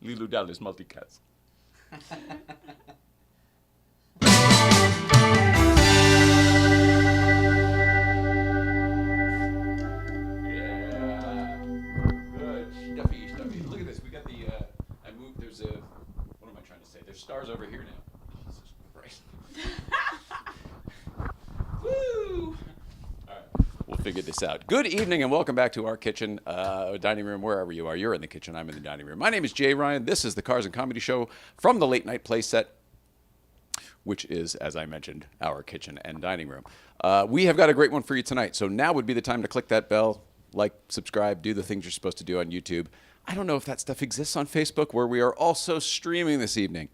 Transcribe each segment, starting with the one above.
Lilu Dallas multicast. There's stars over here now. Jesus Christ. Woo! All right, we'll figure this out. Good evening and welcome back to our kitchen, dining room, wherever you are. You're in the kitchen, I'm in the dining room. My name is Jay Ryan. This is the Cars and Comedy Show from the Late Night Playset, which is, as I mentioned, our kitchen and dining room. We have got a great one for you tonight, so now would be the time to click that bell, like, subscribe, do the things you're supposed to do on YouTube. I don't know if that stuff exists on Facebook, where we are also streaming this evening.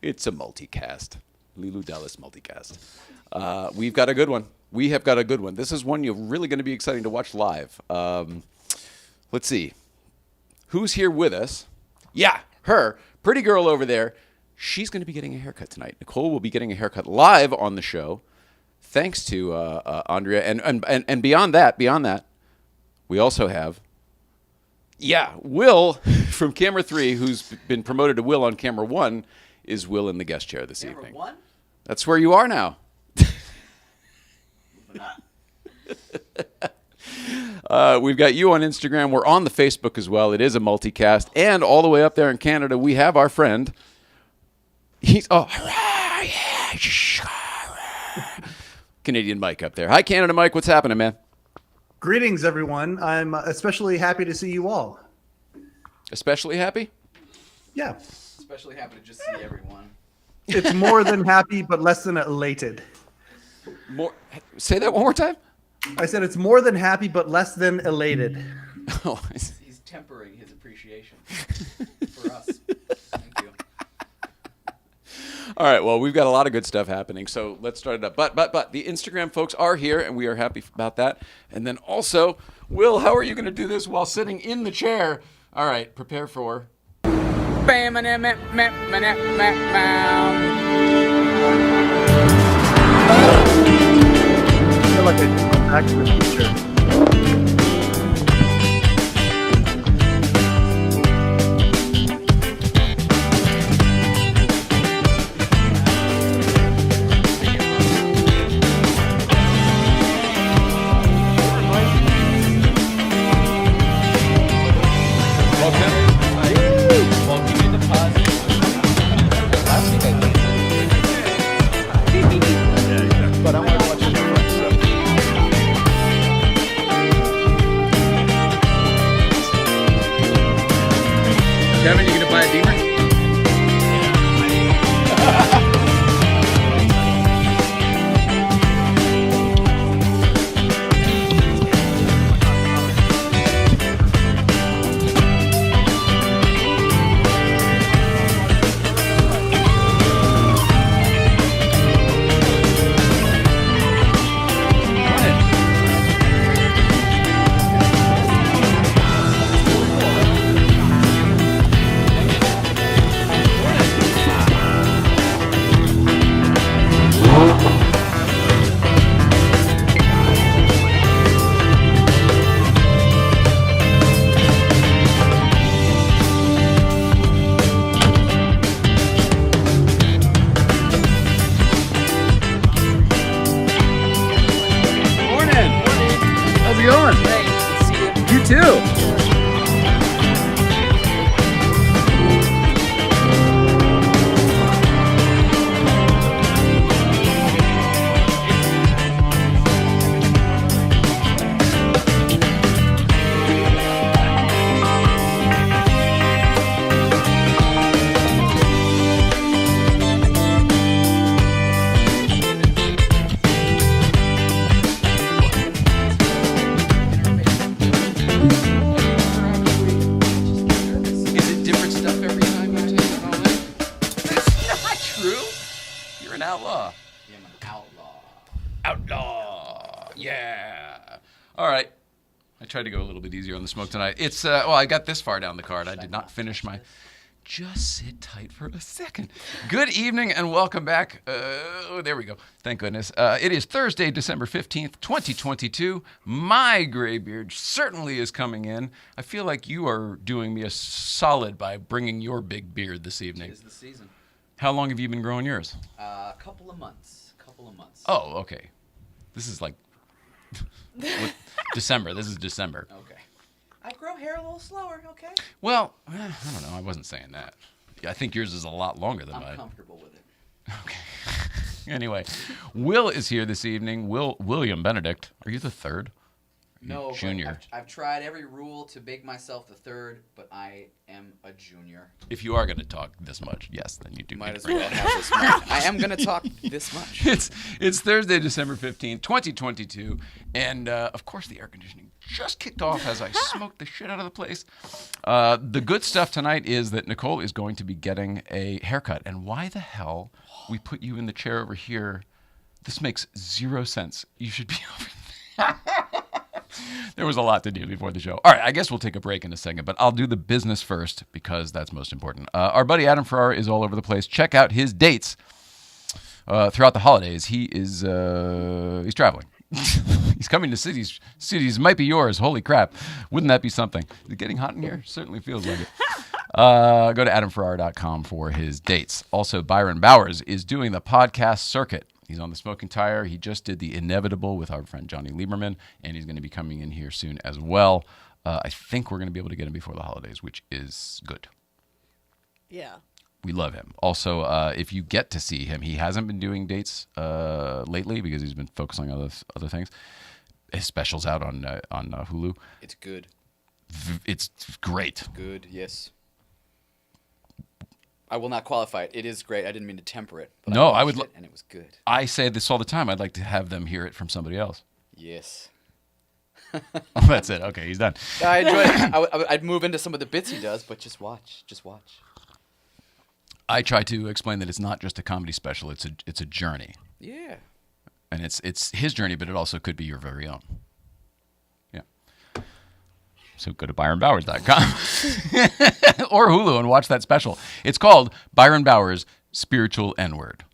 It's a multicast. Lilu Dallas multicast. We've got a good one. We have got a good one. This is one you're really going to be exciting to watch live. Let's see. Who's here with us? Yeah, her. Pretty girl over there. She's going to be getting a haircut tonight. Nicole will be getting a haircut live on the show, thanks to Andrea. And beyond that, we also have... Yeah, Will from Camera 3, who's been promoted to Will on Camera 1, is Will in the guest chair this evening. Camera 1? That's where you are now. We've got you on Instagram. We're on the Facebook as well. It is a multicast. And all the way up there in Canada, we have our friend. He's Canadian Mike up there. Hi, Canada Mike. What's happening, man? Greetings, everyone. I'm especially happy to see you all. Especially happy? Yeah. Especially happy to just see everyone. It's more than happy, but less than elated. More. Say that one more time. I said it's more than happy, but less than elated. Oh, he's tempering his appreciation for us. Thank you. All right, well, we've got a lot of good stuff happening, so let's start it up. But the Instagram folks are here, and we are happy about that. And then also, Will, how are you going to do this while sitting in the chair? All right, prepare for... I feel like I just went back to the future. Kevin, you gonna buy a Beamer? Tried to go a little bit easier on the smoke tonight. It's well, I got this far down the card. I did not finish my Just sit tight for a second. Good evening and welcome back. There we go. Thank goodness. It is Thursday, December 15th, 2022. My gray beard certainly is coming in. I feel like you are doing me a solid by bringing your big beard this evening. It is the season. How long have you been growing yours? A couple of months. Oh, okay. This is like December. This is December. Okay. I grow hair a little slower, okay? Well, I don't know. I wasn't saying that. I think yours is a lot longer than mine. I'm comfortable with it. Okay. Anyway, Will is here this evening. William Benedict. Are you the third? No, junior. I've tried every rule to make myself the third, but I am a junior. If you are going to talk this much, yes, then you do. Might as well have this much. I am going to talk this much. It's Thursday, December 15th, 2022, and of course the air conditioning just kicked off as I smoked the shit out of the place. The good stuff tonight is that Nicole is going to be getting a haircut, and why the hell we put you in the chair over here? This makes zero sense. You should be over there. There was a lot to do before the show. All right, I guess we'll take a break in a second, but I'll do the business first because that's most important. Our buddy Adam Ferrara is all over the place. Check out his dates throughout the holidays. He's traveling. He's coming to cities. Cities might be yours. Holy crap. Wouldn't that be something? Is it getting hot in here? Certainly feels like it. Go to adamferrara.com for his dates. Also, Byron Bowers is doing the podcast circuit. He's on the Smoking Tire. He just did The Inevitable with our friend Johnny Lieberman, and he's going to be coming in here soon as well. I think we're going to be able to get him before the holidays, which is good. Yeah. We love him. Also, if you get to see him, he hasn't been doing dates lately because he's been focusing on other things. His special's out on Hulu. It's good. It's great. Good, yes. I will not qualify it. It is great. I didn't mean to temper it. But No, I I would. watched it, and it was good. I say this all the time. I'd like to have them hear it from somebody else. Yes. Oh, that's it. Okay, he's done. I enjoy it. I'd move into some of the bits he does, but just watch. Just watch. I try to explain that it's not just a comedy special. It's a journey. Yeah. And it's his journey, but it also could be your very own. Yeah. So go to byronbowers.com or Hulu and watch that special. It's called Byron Bowers Spiritual N-Word.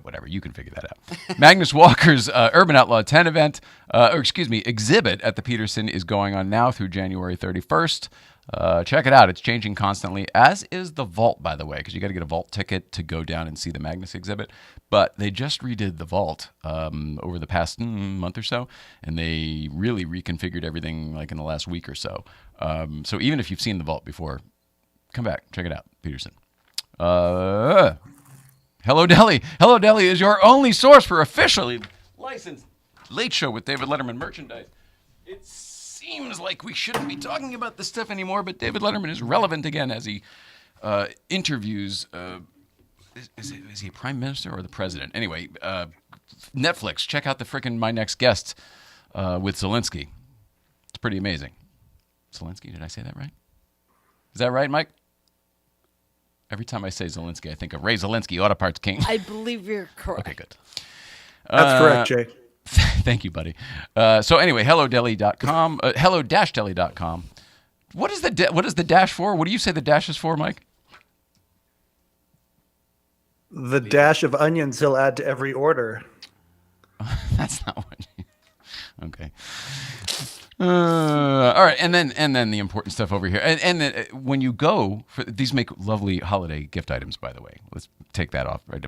Whatever. You can figure that out. Magnus Walker's Urban Outlaw 10 event, exhibit at the Peterson is going on now through January 31st. Check it out. It's changing constantly, as is the Vault, by the way, because you got to get a Vault ticket to go down and see the Magnus exhibit. But they just redid the Vault over the past month or so, and they really reconfigured everything like in the last week or so. So even if you've seen the Vault before, come back, check it out, Peterson. Hello Delhi. Hello Delhi is your only source for officially licensed Late Show with David Letterman merchandise. It seems like we shouldn't be talking about this stuff anymore, but David Letterman is relevant again as he interviews. Is he a prime minister or the president? Anyway, Netflix. Check out the frickin' My Next Guest with Zelensky. It's pretty amazing. Zelensky, did I say that right? Is that right, Mike? Every time I say Zelensky, I think of Ray Zelensky, Auto Parts King. I believe you're correct. Okay, good. That's correct, Jay. Thank you, buddy. So anyway, hello-deli.com, hello-deli.com. What is the dash for? What do you say the dash is for, Mike? The dash of onions he'll add to every order. That's not what you... Okay. All right, and then the important stuff over here. And then when you go, these make lovely holiday gift items, by the way. Let's take that off. Right.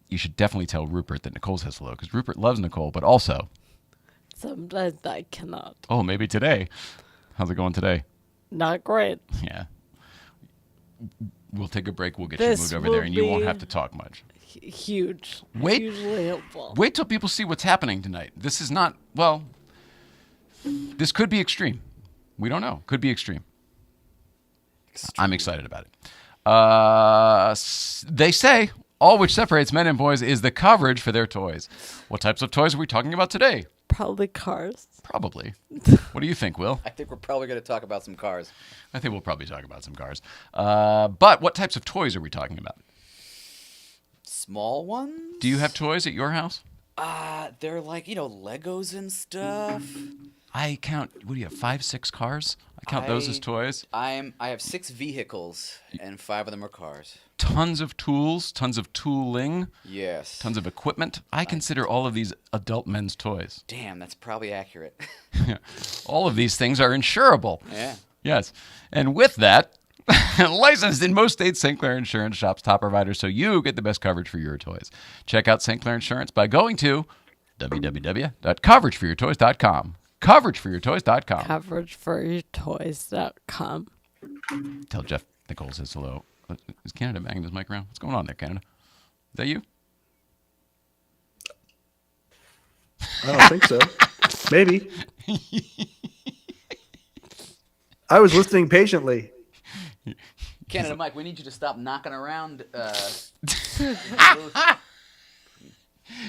You should definitely tell Rupert that Nicole says hello, because Rupert loves Nicole, but also... Sometimes I cannot. Oh, maybe today. How's it going today? Not great. Yeah. We'll take a break. We'll get you moved over there, and you won't have to talk much. Huge. Wait. Hugely helpful. Wait till people see what's happening tonight. This is not, well, this could be extreme. We don't know. Could be extreme. I'm excited about it. They say all which separates men and boys is the coverage for their toys. What types of toys are we talking about today? Probably cars. Probably. What do you think, Will? I think we're probably going to talk about some cars. I think we'll probably talk about some cars. But what types of toys are we talking about? Small ones? Do you have toys at your house? They're like, Legos and stuff. I count. What do you have? 5, 6 cars? I count those as toys. I have 6 vehicles, and 5 of them are cars. Tons of tools, tons of tooling. Yes. Tons of equipment. I consider all of these adult men's toys. Damn, that's probably accurate. All of these things are insurable. Yeah. Yes. And with that, licensed in most states, St. Clair Insurance shops top providers so you get the best coverage for your toys. Check out St. Clair Insurance by going to www.coverageforyourtoys.com. Coverageforyourtoys.com. Coverageforyourtoys.com. Tell Jeff Nicole says hello. Is Canada banging his mic around? What's going on there, Canada? Is that you? I don't think so. Maybe. I was listening patiently. Canada Mike, we need you to stop knocking around.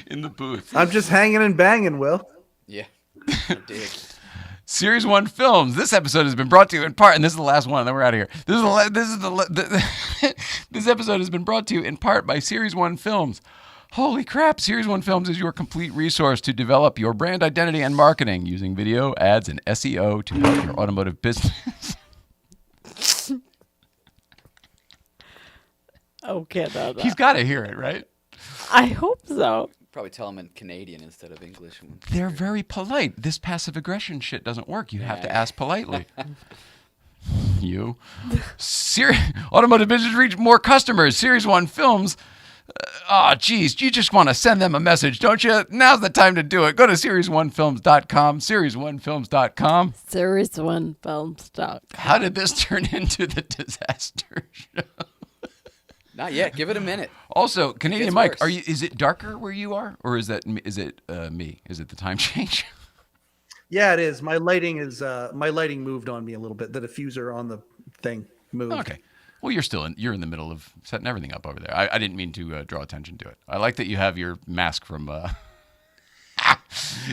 In the booth. I'm just hanging and banging, Will. Yeah. Dig. Series 1 Films. This episode has been brought to you in part, and this is the last one, and then we're out of here. This episode has been brought to you in part by Series 1 Films. Holy crap, Series 1 Films is your complete resource to develop your brand identity and marketing using video, ads, and SEO to help your automotive business. Okay, no. He's got to hear it, right? I hope so. Probably tell them in Canadian instead of English. They're very polite. This passive aggression shit doesn't work. You have to ask politely. You. Automotive business reach more customers. Series 1 Films. Geez, you just want to send them a message, don't you? Now's the time to do it. Go to series1films.com, series1films.com. Series1films.com. How did this turn into the disaster show? Not yet. Give it a minute. Also, Canadian It's Mike, worse. is it darker where you are, or is it me? Is it the time change? Yeah, it is. My lighting moved on me a little bit. The diffuser on the thing moved. Okay. Well, you're in the middle of setting everything up over there. I didn't mean to draw attention to it. I like that you have your mask from.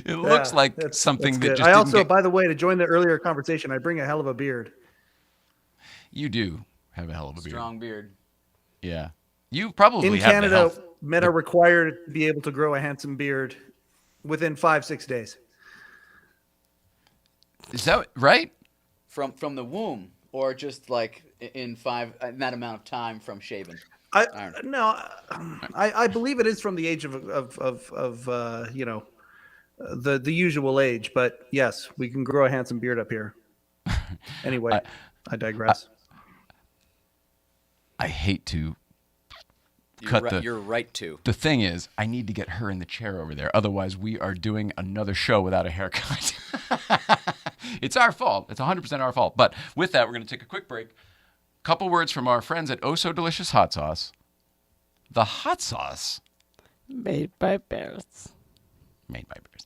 It looks like something that good. just. I also, by the way, to join the earlier conversation, I bring a hell of a beard. You do have a hell of a beard. Strong beard. Yeah. You probably In have Canada, the health. men are required to be able to grow a handsome beard within 5-6 days. Is that right? From the womb, or just like in that amount of time from shaving. I believe it is from the age of the usual age, but yes, we can grow a handsome beard up here. Anyway, I digress. I hate to You're right to. The thing is, I need to get her in the chair over there. Otherwise, we are doing another show without a haircut. It's our fault. It's 100% our fault. But with that, we're going to take a quick break. Couple words from our friends at Oh So Delicious Hot Sauce. The hot sauce Made by bears. made by bears.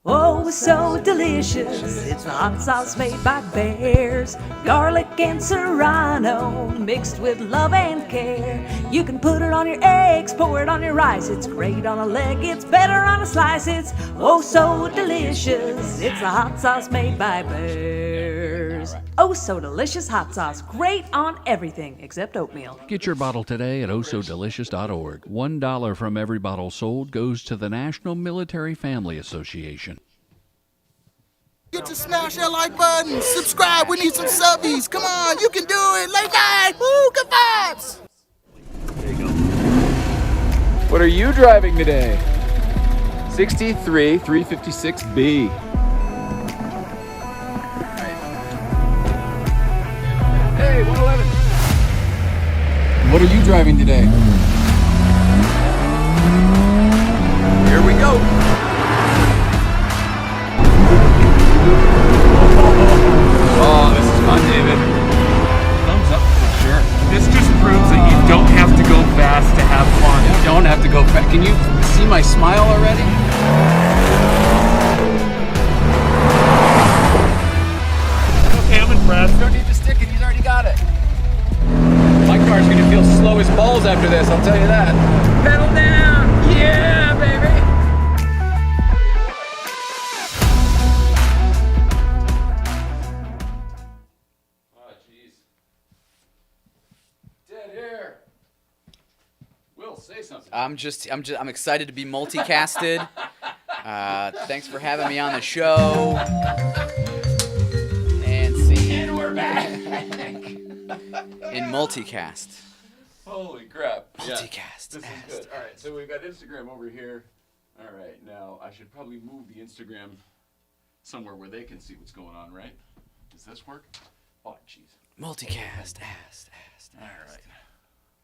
Oh, so delicious. It's the hot sauce made by bears. Garlic and serrano mixed with love and care. You can put it on your eggs, pour it on your rice. It's great on a leg, it's better on a slice. It's oh so delicious. It's the hot sauce made by bears. Oh, so delicious hot sauce. Great on everything except oatmeal. Get your bottle today at ohsodelicious.org. $1 from every bottle sold goes to the National Military Family Association. Get to smash that like button. Subscribe. We need some subbies. Come on, you can do it. Late night. Woo, good vibes. What are you driving today? 63 356B. Hey, 111. What are you driving today? Here we go. Oh, this is fun, David. Thumbs up for sure. This just proves that you don't have to go fast to have fun. You don't have to go fast. Can you see my smile already? Okay, I'm impressed. Don't need to stick it. He's already got it. My car's gonna feel slow as balls after this. I'll tell you that. Pedal down. Yeah, baby. Oh, jeez. Dead air. Will, say something. I'm excited to be multicasted. Thanks for having me on the show. And see. And we're back. In multicast. Holy crap. Multicast. This is good. All right, so we've got Instagram over here. All right, now I should probably move the Instagram somewhere where they can see what's going on, right? Does this work? Oh, jeez. Multicast. All right.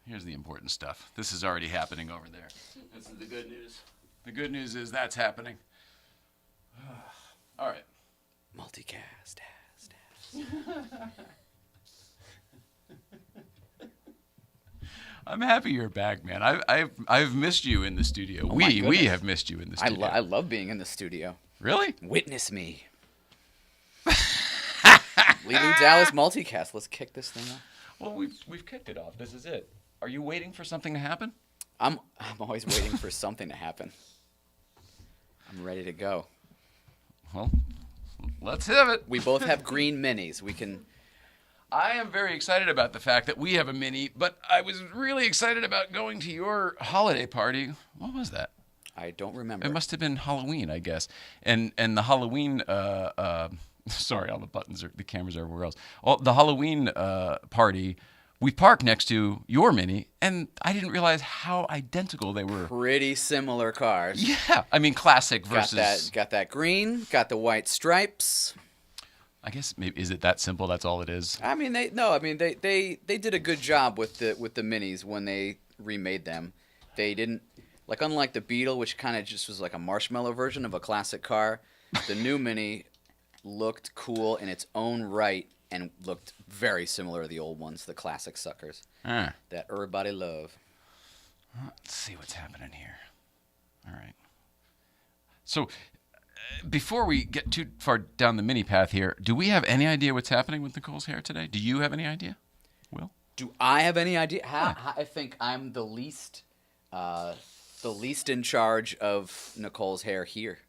Here's the important stuff. This is already happening over there. This is the good news. The good news is that's happening. All right. Multicast. I'm happy you're back, man. I've missed you in the studio. Oh my we goodness. have missed you in the studio. I love being in the studio. Really? Witness me. Lulu Dallas multicast. Let's kick this thing off. Well, we've kicked it off. This is it. Are you waiting for something to happen? I'm always waiting for something to happen. I'm ready to go. Well, let's have it. We both have green minis. We can. I am very excited about the fact that we have a Mini, but I was really excited about going to your holiday party. What was that? I don't remember. It must have been Halloween, I guess. And the Halloween sorry, all the buttons are, the cameras are everywhere else. The Halloween party, we parked next to your Mini, and I didn't realize how identical they were. Pretty similar cars. Yeah, I mean classic versus. Got that green. Got the white stripes. I guess maybe is it that simple? That's all it is. I mean they did a good job with the minis when they remade them. They didn't unlike the Beetle, which kind of just was like a marshmallow version of a classic car. The new Mini looked cool in its own right and looked very similar to the old ones, the classic suckers that everybody love. Let's see what's happening here. All right. So, before we get too far down the mini path here, do we have any idea what's happening with Nicole's hair today? Do you have any idea, Will? Do I have any idea? How I think I'm the least in charge of Nicole's hair here.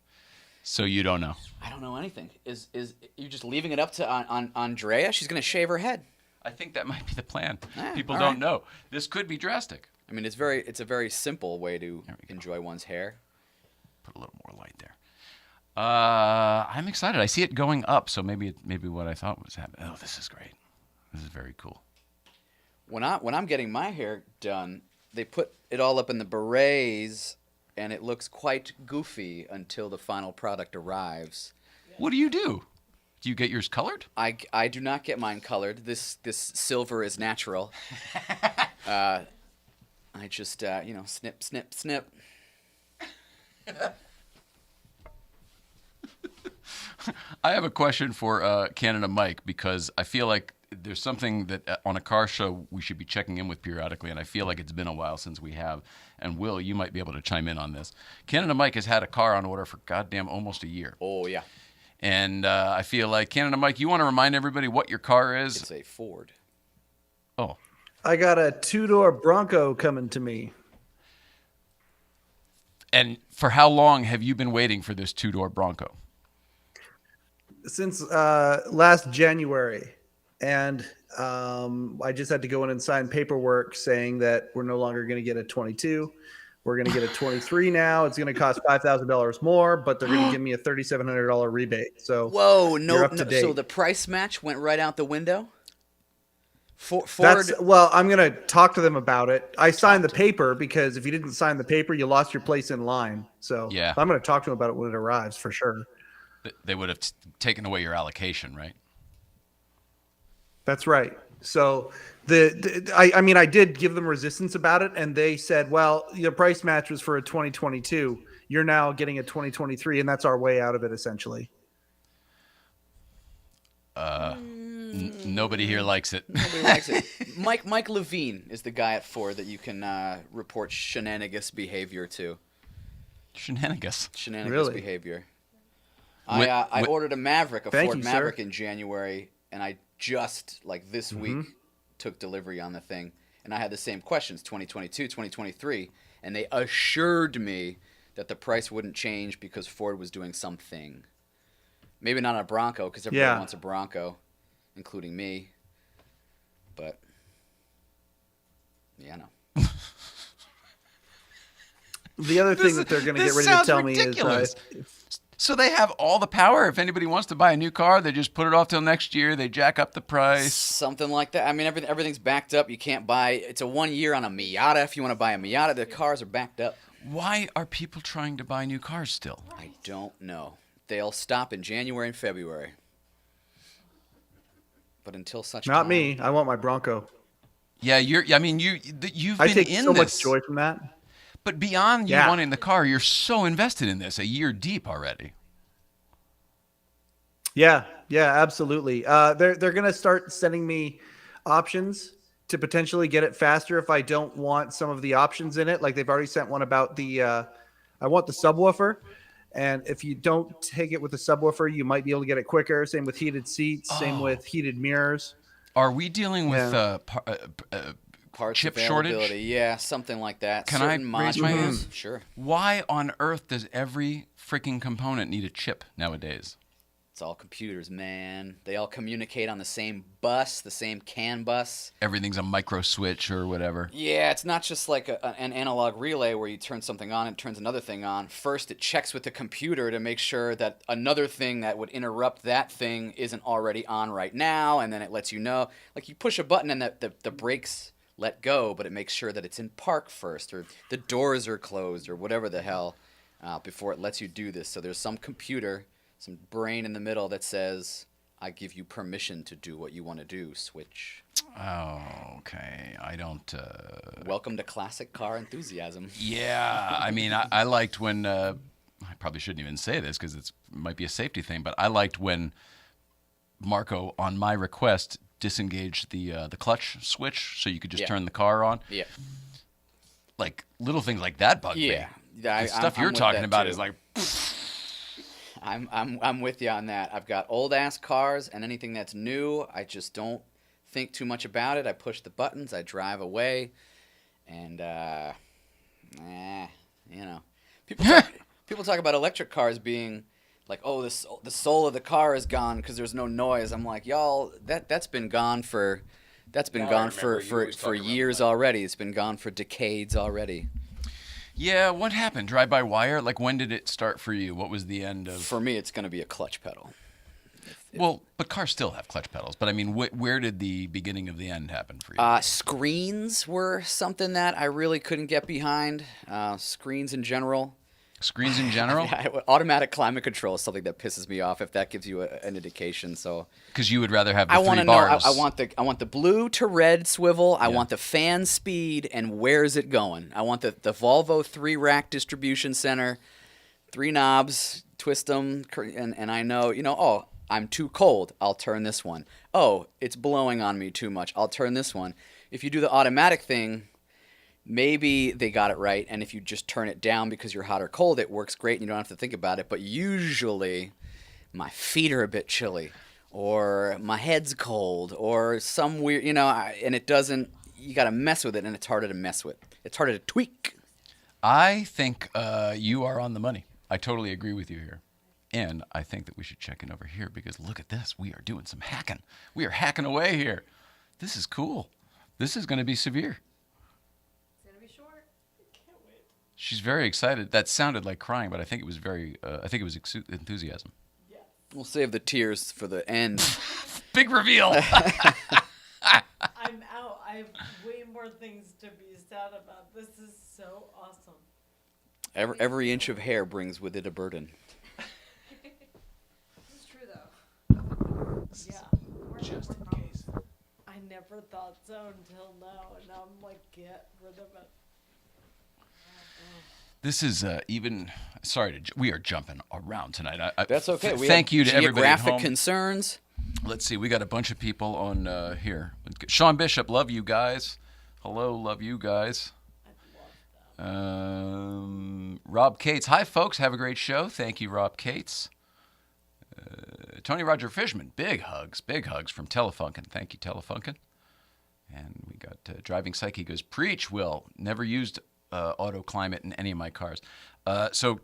So you don't know? I don't know anything. Is you just leaving it up to on Andrea? She's gonna shave her head. I think that might be the plan. Ah, People all don't right. know. This could be drastic. I mean, it's a very simple way to enjoy one's hair. Put a little more light there. I'm excited. I see it going up, so maybe what I thought was happening. Oh, this is great. This is very cool. When I'm getting my hair done, they put it all up in the berets, and it looks quite goofy until the final product arrives. What do you do? Do you get yours colored? I do not get mine colored. This silver is natural. I just snip, snip, snip. I have a question for Canada Mike, because I feel like there's something that on a car show we should be checking in with periodically, and I feel like it's been a while since we have. And Will, you might be able to chime in on this. Canada Mike has had a car on order for goddamn almost a year. Oh, yeah. And I feel like, Canada Mike, you want to remind everybody what your car is? It's a Ford. Oh. I got a two-door Bronco coming to me. And for how long have you been waiting for this two-door Bronco? Since last January. And I just had to go in and sign paperwork saying that we're no longer going to get a 22. We're going to get a 23 now. It's going to cost $5,000 more, but they're going to give me a $3,700 rebate. So whoa, you're up to date. So the price match went right out the window? Ford. Well, I'm going to talk to them about it. I signed the paper because if you didn't sign the paper, you lost your place in line. So yeah. I'm going to talk to them about it when it arrives for sure. They would have taken away your allocation, right? That's right. So I mean, I did give them resistance about it, and they said, well, your price match was for a 2022. You're now getting a 2023, and that's our way out of it, essentially. Nobody here likes it. Nobody likes it. Mike Levine is the guy at Ford that you can report shenanigans behavior to. Shenanigans Really? Behavior. I ordered a Maverick, a Thank Ford you, Maverick sir. in January, and I just, this week, took delivery on the thing. And I had the same questions, 2022, 2023, and they assured me that the price wouldn't change because Ford was doing something. Maybe not a Bronco, because everybody wants a Bronco, including me. But, yeah, no. The other thing that they're going to get ready to tell me is so they have all the power. If anybody wants to buy a new car, they just put it off till next year. They jack up the price. Something like that. I mean, everything's backed up. You can't buy. It's a 1 year on a Miata. If you want to buy a Miata, the cars are backed up. Why are people trying to buy new cars still? I don't know. They'll stop in January and February. But until such time. Not me. I want my Bronco. Yeah, you've I been take in so this. much joy from that. But beyond you Yeah. wanting the car, you're so invested in this, a year deep already. Yeah, absolutely. They're going to start sending me options to potentially get it faster if I don't want some of the options in it. Like they've already sent one about the I want the subwoofer, and if you don't take it with the subwoofer, you might be able to get it quicker. Same with heated seats, same with heated mirrors. Are we dealing with Parts chip availability. shortage? Yeah, something like that. Can Certain I raise my hand? modules, Sure. Why on earth does every freaking component need a chip nowadays? It's all computers, man. They all communicate on the same bus, the same CAN bus. Everything's a micro switch or whatever. Yeah, it's not just like an analog relay where you turn something on and it turns another thing on. First, it checks with the computer to make sure that another thing that would interrupt that thing isn't already on right now, and then it lets you know. Like you push a button and the brakes let go, but it makes sure that it's in park first, or the doors are closed, or whatever the hell, before it lets you do this. So there's some computer, some brain in the middle that says, I give you permission to do what you want to do, switch. Oh, okay. I don't... Welcome to classic car enthusiasm. Yeah, I mean, I liked when... I probably shouldn't even say this because it might be a safety thing, but I liked when Marco, on my request, disengaged the clutch switch so you could just turn the car on. Yeah. Like, little things like that bug me. Yeah. The stuff you're talking about is like... I'm with you on that. I've got old ass cars, and anything that's new, I just don't think too much about it. I push the buttons, I drive away, and you know, people talk about electric cars being like, oh, the soul of the car is gone because there's no noise. I'm like, y'all, that's been gone for years already. It's been gone for decades already. Yeah, what happened? Drive-by-wire? Like, when did it start for you? What was the end of... For me, it's going to be a clutch pedal. Well, but cars still have clutch pedals. But, I mean, where did the beginning of the end happen for you? Screens were something that I really couldn't get behind. Screens in general. Screens in general? Yeah, automatic climate control is something that pisses me off, if that gives you an indication. So, because you would rather have the I three want to know. bars. I want the blue to red swivel. I want the fan speed, and where is it going? I want the Volvo 3-rack distribution center, 3 knobs, twist them, and I know, oh, I'm too cold. I'll turn this one. Oh, it's blowing on me too much. I'll turn this one. If you do the automatic thing, maybe they got it right, and if you just turn it down because you're hot or cold, it works great and you don't have to think about it. But usually my feet are a bit chilly, or my head's cold, or some weird, and it doesn't, you got to mess with it, and it's harder to mess with. It's harder to tweak. I think you are on the money. I totally agree with you here. And I think that we should check in over here because look at this. We are doing some hacking. We are hacking away here. This is cool. This is going to be severe. She's very excited. That sounded like crying, but I think it was enthusiasm. We'll save the tears for the end. Big reveal. I'm out. I have way more things to be sad about. This is so awesome. Every inch of hair brings with it a burden. This is true, though. Yeah. Just in case. I never thought so until now, and now I'm like, get rid of it. This is we are jumping around tonight. That's okay. Thank you to everybody at geographic home. concerns. Let's see. We got a bunch of people on here. Sean Bishop, love you guys. Hello, love you guys. Rob Cates. Hi, folks. Have a great show. Thank you, Rob Cates. Tony Roger Fishman. Big hugs from Telefunken. Thank you, Telefunken. And we got Driving Psyche goes, preach, Will. Never used auto climate in any of my cars. So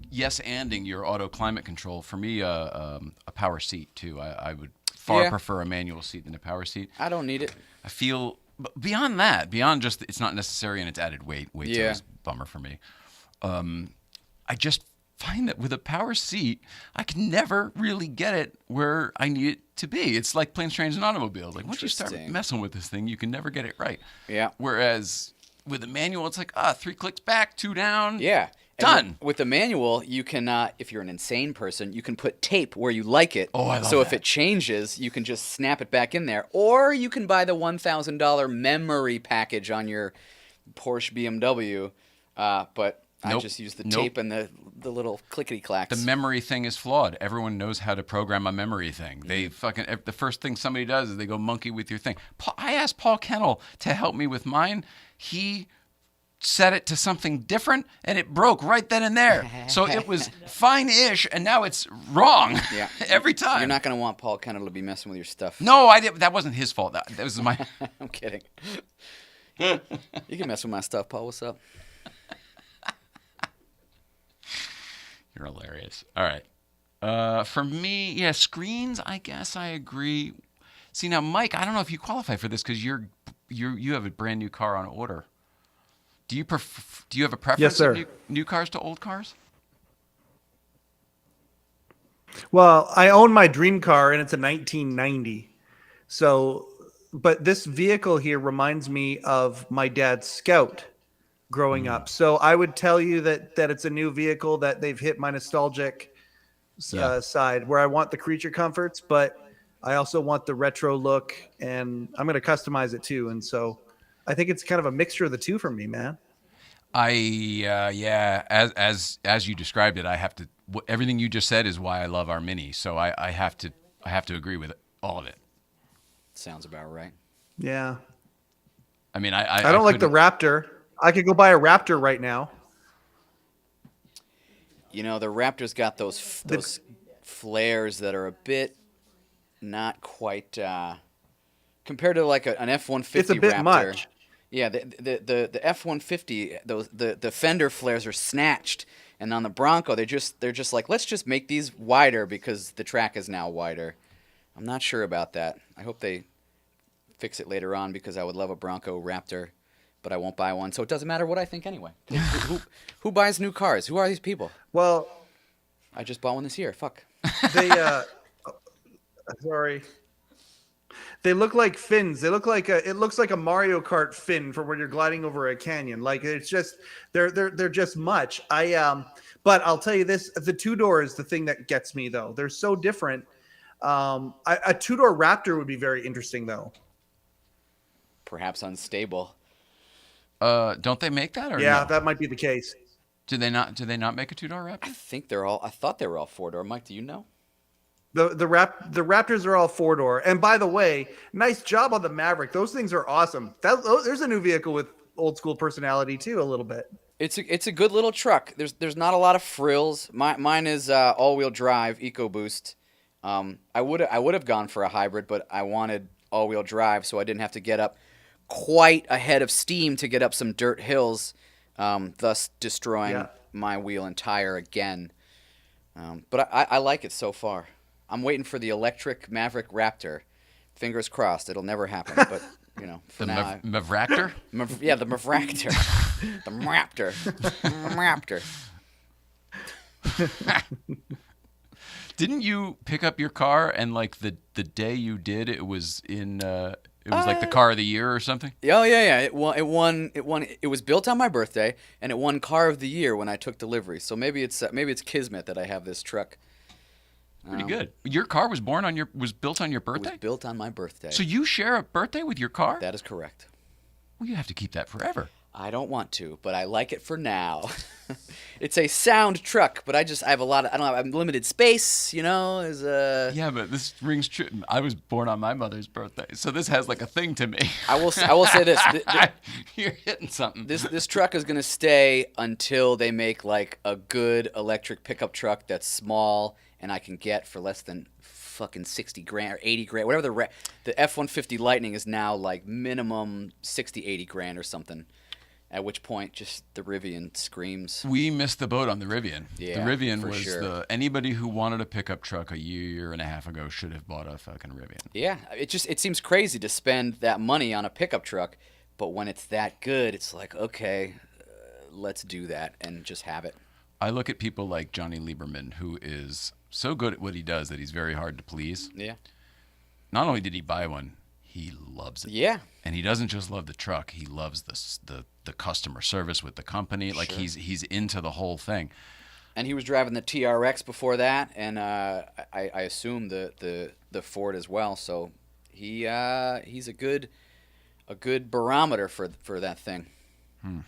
yes-anding your auto climate control. For me, a power seat, too. I would far prefer a manual seat than a power seat. I don't need it. I feel But beyond that, beyond just it's not necessary and it's added weight Yeah. is a bummer for me. I just find that with a power seat, I can never really get it where I need it to be. It's like planes, trains, and automobiles. Like once you start Interesting. messing with this thing, you can never get it right. Yeah. Whereas with a manual, it's like 3 clicks back, 2 down. Yeah. And Done. With the manual, you can, if you're an insane person, you can put tape where you like it. Oh, I love So if that. it changes, you can just snap it back in there. Or you can buy the $1,000 memory package on your Porsche BMW. But I Nope. just use the Nope. tape and the little clickety clacks. The memory thing is flawed. Everyone knows how to program a memory thing. They the first thing somebody does is they go monkey with your thing. I asked Paul Kennel to help me with mine. He set it to something different and it broke right then and there. So it was fine-ish and now it's wrong. Yeah. Every time. You're not going to want Paul Kennel to be messing with your stuff. No, I did. That wasn't his fault. That was my. I'm kidding. You can mess with my stuff, Paul. What's up? You're hilarious. All right. For me, yeah, screens. I guess I agree. See now, Mike, I don't know if you qualify for this because you have a brand new car on order. Do you have a preference? Yes, sir. Of new cars to old cars? Well, I own my dream car, and it's a 1990. So, but this vehicle here reminds me of my dad's Scout growing up. So I would tell you that it's a new vehicle, that they've hit my nostalgic side where I want the creature comforts, but I also want the retro look, and I'm going to customize it too. And so I think it's kind of a mixture of the two for me, man. Yeah, as you described it, I have to. Everything you just said is why I love our Mini. So I have to agree with all of it. Sounds about right. Yeah. I mean, I don't like the Raptor. I could go buy a Raptor right now. You know, the Raptor's got those flares that are a bit not quite compared to like an F-150 It's a bit Raptor. much. Yeah, the F-150, the fender flares are snatched, and on the Bronco they're just like, let's just make these wider because the track is now wider. I'm not sure about that. I hope they fix it later on because I would love a Bronco Raptor, but I won't buy one, so it doesn't matter what I think anyway. Who buys new cars? Who are these people? Well, I just bought one this year. Fuck. they sorry. They look like fins. They look like it looks like a Mario Kart fin for when you're gliding over a canyon. Like it's just they're just much. But I'll tell you this: the 2-door is the thing that gets me though. They're so different. A 2-door Raptor would be very interesting though. Perhaps unstable. Don't they make that? Or Yeah, no? that might be the case. Do they not make a 2-door I Raptor? think I thought they were all 4-door. Mike, do you know? The Raptors are all 4-door. And by the way, nice job on the Maverick. Those things are awesome. There's a new vehicle with old school personality too, a little bit. It's a good little truck. There's not a lot of frills. Mine is all-wheel drive EcoBoost. I would have gone for a hybrid, but I wanted all-wheel drive, so I didn't have to get up quite ahead of steam to get up some dirt hills, thus destroying my wheel and tire again. But I like it so far. I'm waiting for the electric Maverick Raptor. Fingers crossed, it'll never happen. But you know, for The now, Mavractor? yeah, the Mavractor, the Raptor, the Raptor. Didn't you pick up your car and like the day you did, it was in it was like the car of the year or something? Oh yeah. It won. It was built on my birthday, and it won car of the year when I took delivery. So maybe it's kismet that I have this truck. Pretty good. Your car was built on your It birthday? was built on my birthday. So you share a birthday with your car? That is correct. Well, you have to keep that forever. I don't want to, but I like it for now. It's a sound truck, but I have a lot of, I don't have limited space, you know, Yeah, but this rings true. I was born on my mother's birthday, so this has like a thing to me. I will say this. You're hitting something. This truck is going to stay until they make like a good electric pickup truck that's small and I can get for less than fucking 60 grand or 80 grand, whatever the F-150 Lightning is now like minimum 60, 80 grand or something. At which point, just the Rivian screams. We missed the boat on the Rivian. Yeah, the Rivian for was sure. anybody who wanted a pickup truck a year and a half ago should have bought a fucking Rivian. Yeah, it seems crazy to spend that money on a pickup truck, but when it's that good, it's like, okay, let's do that and just have it. I look at people like Johnny Lieberman, who is so good at what he does that he's very hard to please. Yeah. Not only did he buy one, he loves it. Yeah. And he doesn't just love the truck; he loves the customer service with the company. Like Sure. he's into the whole thing. And he was driving the TRX before that, and I assume the Ford as well. So he's a good barometer for that thing. Man,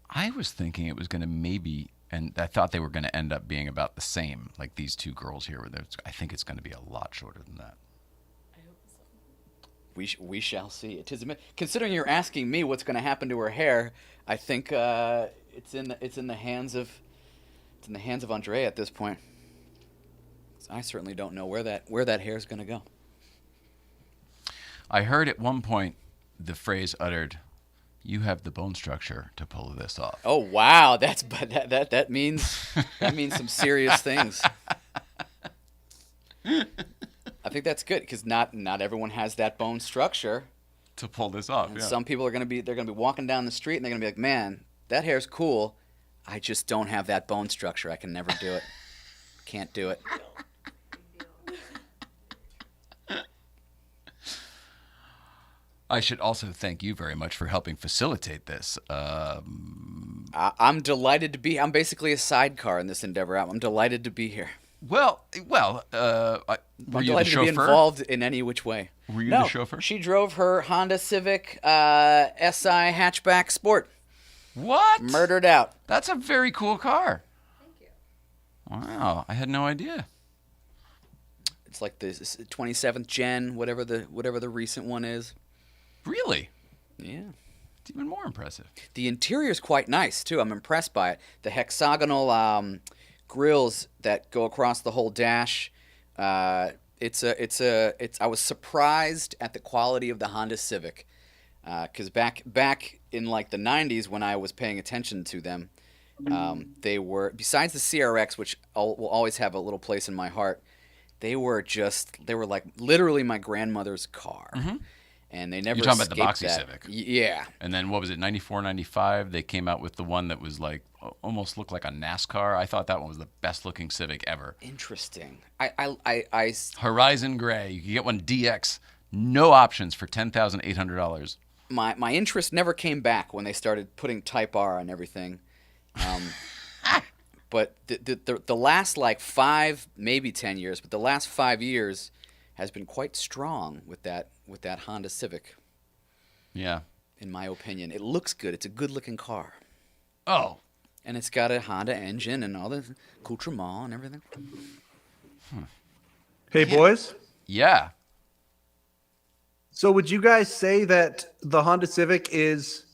I was thinking it was going to maybe, and I thought they were going to end up being about the same. Like these two girls here, I think it's going to be a lot shorter than that. We shall see. It is considering you're asking me what's going to happen to her hair. I think it's in the hands of Andrea at this point. I certainly don't know where that hair is going to go. I heard at one point the phrase uttered, "You have the bone structure to pull this off." Oh wow, that means some serious things. I think that's good because not everyone has that bone structure. To pull this off, And yeah. some people are gonna be walking down the street and they're gonna be like, man, that hair's cool. I just don't have that bone structure. I can never do it. Can't do it. I should also thank you very much for helping facilitate this. I'm delighted to be. I'm basically a sidecar in this endeavor. I'm delighted to be here. Well, were I'm you the delighted to be chauffeur? involved in any which way. Were you No, the chauffeur? She drove her Honda Civic SI hatchback Sport. What? Murdered out. That's a very cool car. Thank you. Wow, I had no idea. It's like the 27th gen, whatever the recent one is. Really? Yeah. It's even more impressive. The interior's quite nice too. I'm impressed by it. The hexagonal grills that go across the whole dash. I was surprised at the quality of the Honda Civic. Because back in like the 90s when I was paying attention to them, they were, besides the CRX, which will always have a little place in my heart, they were like literally my grandmother's car. Mm-hmm. And they never You're talking about the escaped boxy that. Civic. Yeah. And then what was it, 94, 95? They came out with the one that was like almost looked like a NASCAR. I thought that one was the best looking Civic ever. Interesting. Horizon Gray. You can get one DX. No options for $10,800. My interest never came back when they started putting Type R on everything. But the last like 5, maybe 10 years, but the last 5 years has been quite strong with that Honda Civic. Yeah. In my opinion, it looks good. It's a good-looking car. Oh. And it's got a Honda engine and all the accoutrement and everything. Hey, boys. Yeah. So would you guys say that the Honda Civic is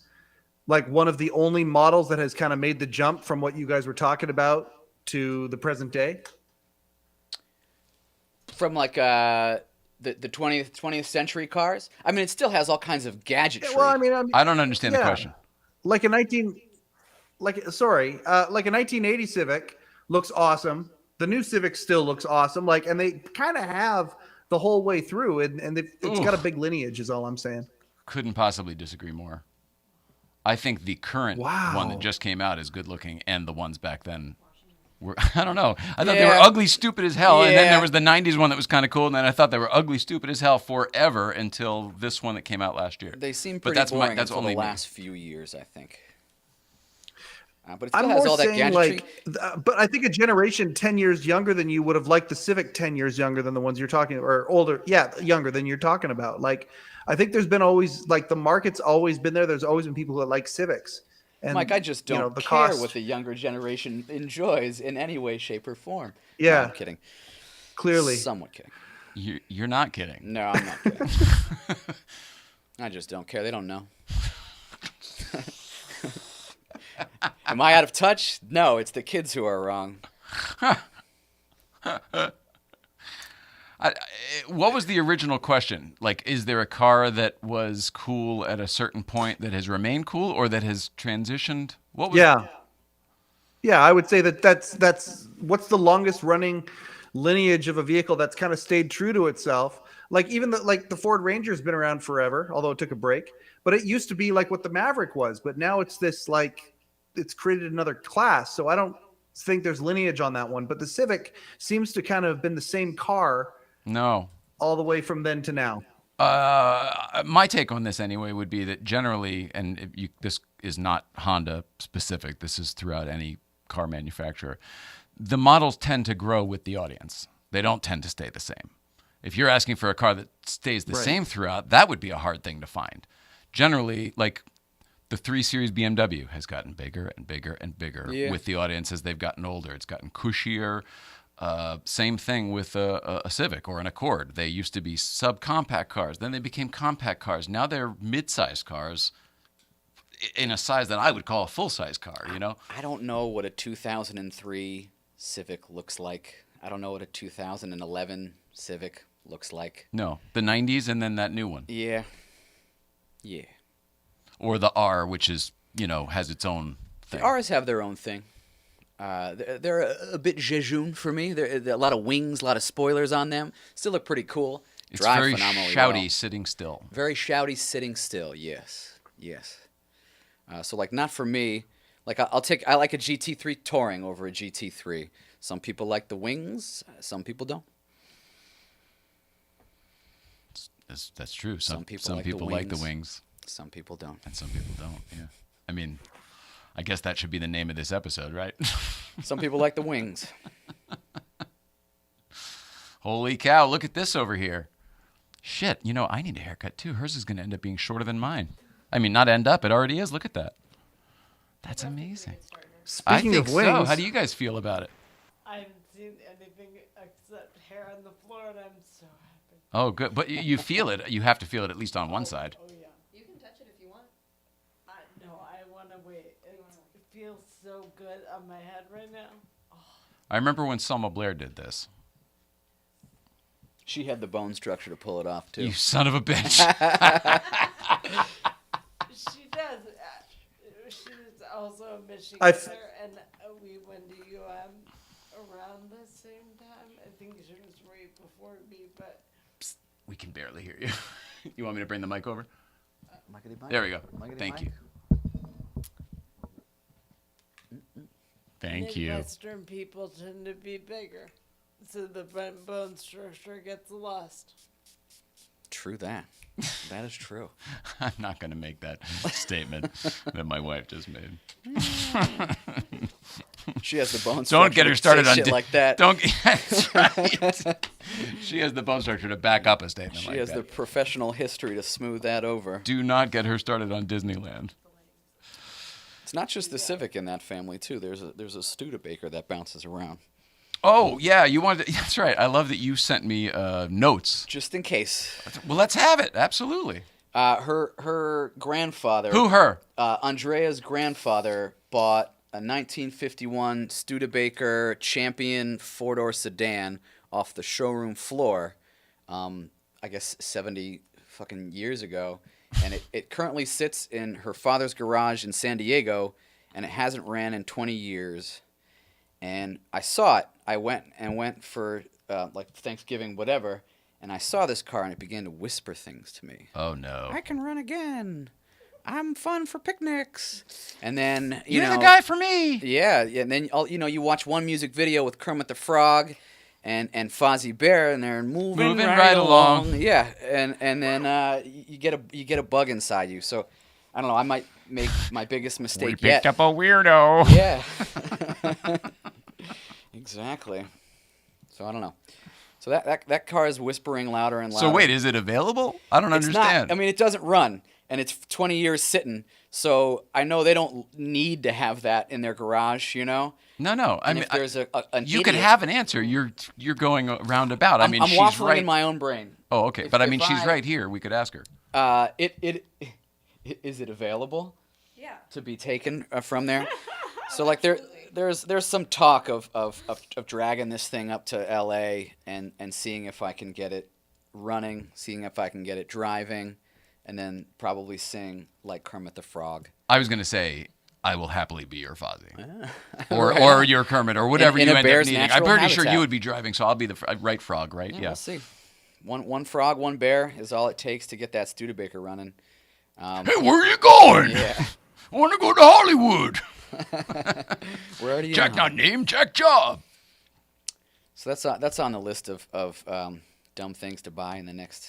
like one of the only models that has kind of made the jump from what you guys were talking about to the present day? From like the 20th century cars? I mean, it still has all kinds of gadgetry. Yeah, well, I mean, I don't understand the question. Like a 1980 Civic looks awesome. The new Civic still looks awesome. Like, and they kind of have the whole way through, and it's got a big lineage, is all I'm saying. Couldn't possibly disagree more. I think the current one that just came out is good looking, and the ones back then were, I don't know. I thought they were ugly, stupid as hell, and then there was the 90s one that was kind of cool, and then I thought they were ugly, stupid as hell forever until this one that came out last year. They seem pretty boring until the last few years, I think. But it still I'm has more all that saying gadgetry. but I think a generation 10 years younger than you would have liked the Civic 10 years younger than the ones you're talking, or older, younger than you're talking about. Like, I think there's been always, like, the market's always been there. There's always been people that like Civics. And, Mike, I just don't the care cost, what the younger generation enjoys in any way, shape, or form. Yeah. No, I'm kidding. Clearly. Somewhat kidding. You're not kidding. No, I'm not kidding. I just don't care. They don't know. Am I out of touch? No, it's the kids who are wrong. I What was the original question? Like, is there a car that was cool at a certain point that has remained cool, or that has transitioned? What was? Yeah, I would say that's what's the longest running lineage of a vehicle that's kind of stayed true to itself. Like even the Ford Ranger's been around forever, although it took a break. But it used to be like what the Maverick was, but now it's this like it's created another class. So I don't think there's lineage on that one. But the Civic seems to kind of have been the same car. No. All the way from then to now. My take on this anyway would be that generally, and this is not Honda specific, this is throughout any car manufacturer, the models tend to grow with the audience. They don't tend to stay the same. If you're asking for a car that stays the same throughout, that would be a hard thing to find. Generally, like the 3 Series BMW has gotten bigger and bigger and bigger with the audience as they've gotten older. It's gotten cushier. Same thing with a Civic or an Accord. They used to be subcompact cars. Then they became compact cars. Now they're mid-sized cars in a size that I would call a full-size car, you know? I don't know what a 2003 Civic looks like. I don't know what a 2011 Civic looks like. No, the 90s and then that new one. Yeah. Or the R, which is, has its own thing. The R's have their own thing. They're a bit jejune for me. There are a lot of wings, a lot of spoilers on them. Still look pretty cool. It's Drive very phenomenally shouty well. sitting still. Very shouty sitting still. Yes. So like not for me. Like I like a GT3 Touring over a GT3. Some people like the wings. Some people don't. That's true. Some people like the wings. Some people don't. And some people don't. Yeah. I mean, I guess that should be the name of this episode, right? Some people like the wings. Holy cow, look at this over here. Shit, I need a haircut too. Hers is going to end up being shorter than mine. I mean, not end up, it already is. Look at that. That's amazing. Speaking of wings. So. How do you guys feel about it? I haven't seen anything except hair on the floor, and I'm so happy. Oh, good. But you feel it. You have to feel it at least on one side. Oh, yeah. You can touch it if you want. No, I want to wait. It feels so good on my head right now. Oh. I remember when Selma Blair did this. She had the bone structure to pull it off, too. You son of a bitch. She does. She's also a Michigander, and we went to around the same time. I think she was right before me, but... Psst, we can barely hear you. You want me to bring the mic over? Mic. There we go. Thank you. Thank you. Midwestern people tend to be bigger, so the bone structure gets lost. True that. That is true. I'm not going to make that statement that my wife just made. She has the bone structure. Don't get her started on shit like that. That's right. She has the bone structure to back up a statement like that. She has the professional history to smooth that over. Do not get her started on Disneyland. It's not just the Civic in that family too. There's a Studebaker that bounces around. Oh yeah, you wanted. That's right. I love that you sent me notes. Just in case. Well, let's have it. Absolutely. Her grandfather. Who her? Andrea's grandfather bought a 1951 Studebaker Champion 4-door sedan off the showroom floor. I guess 70 fucking years ago, and it currently sits in her father's garage in San Diego, and it hasn't ran in 20 years. And I saw it. I went for like Thanksgiving, whatever, and I saw this car, and it began to whisper things to me. Oh no! I can run again. I'm fun for picnics. And then you're the guy for me. Yeah. And then you watch one music video with Kermit the Frog, and Fozzie Bear, and they're moving right along. Yeah. And then you get a bug inside you. So I don't know. I might make my biggest mistake we yet. Picked up a weirdo. Yeah. Exactly. So I don't know. So that car is whispering louder and louder. So wait, is it available? I don't understand. I mean, it doesn't run, and it's 20 years sitting. So I know they don't need to have that in their garage, No. I mean, if there's an you idiot, could have an answer. You're going roundabout. I mean, I'm she's waffling right in my own brain. Oh, okay. But I mean, she's right here. We could ask her. Is it available? Yeah. To be taken from there. So like there's some talk of dragging this thing up to LA and seeing if I can get it running, seeing if I can get it driving, and then probably sing like Kermit the Frog. I was going to say, I will happily be your Fozzie. Or your Kermit, or whatever in you a end up bear's needing. I'm natural pretty sure habitat. you would be driving, so I'll be the right frog, right? Yeah, we'll see. One frog, one bear is all it takes to get that Studebaker running. Hey, where are you going? Yeah. I want to go to Hollywood. Where are you? Check not name, check job. So that's on the list of dumb things to buy in the next,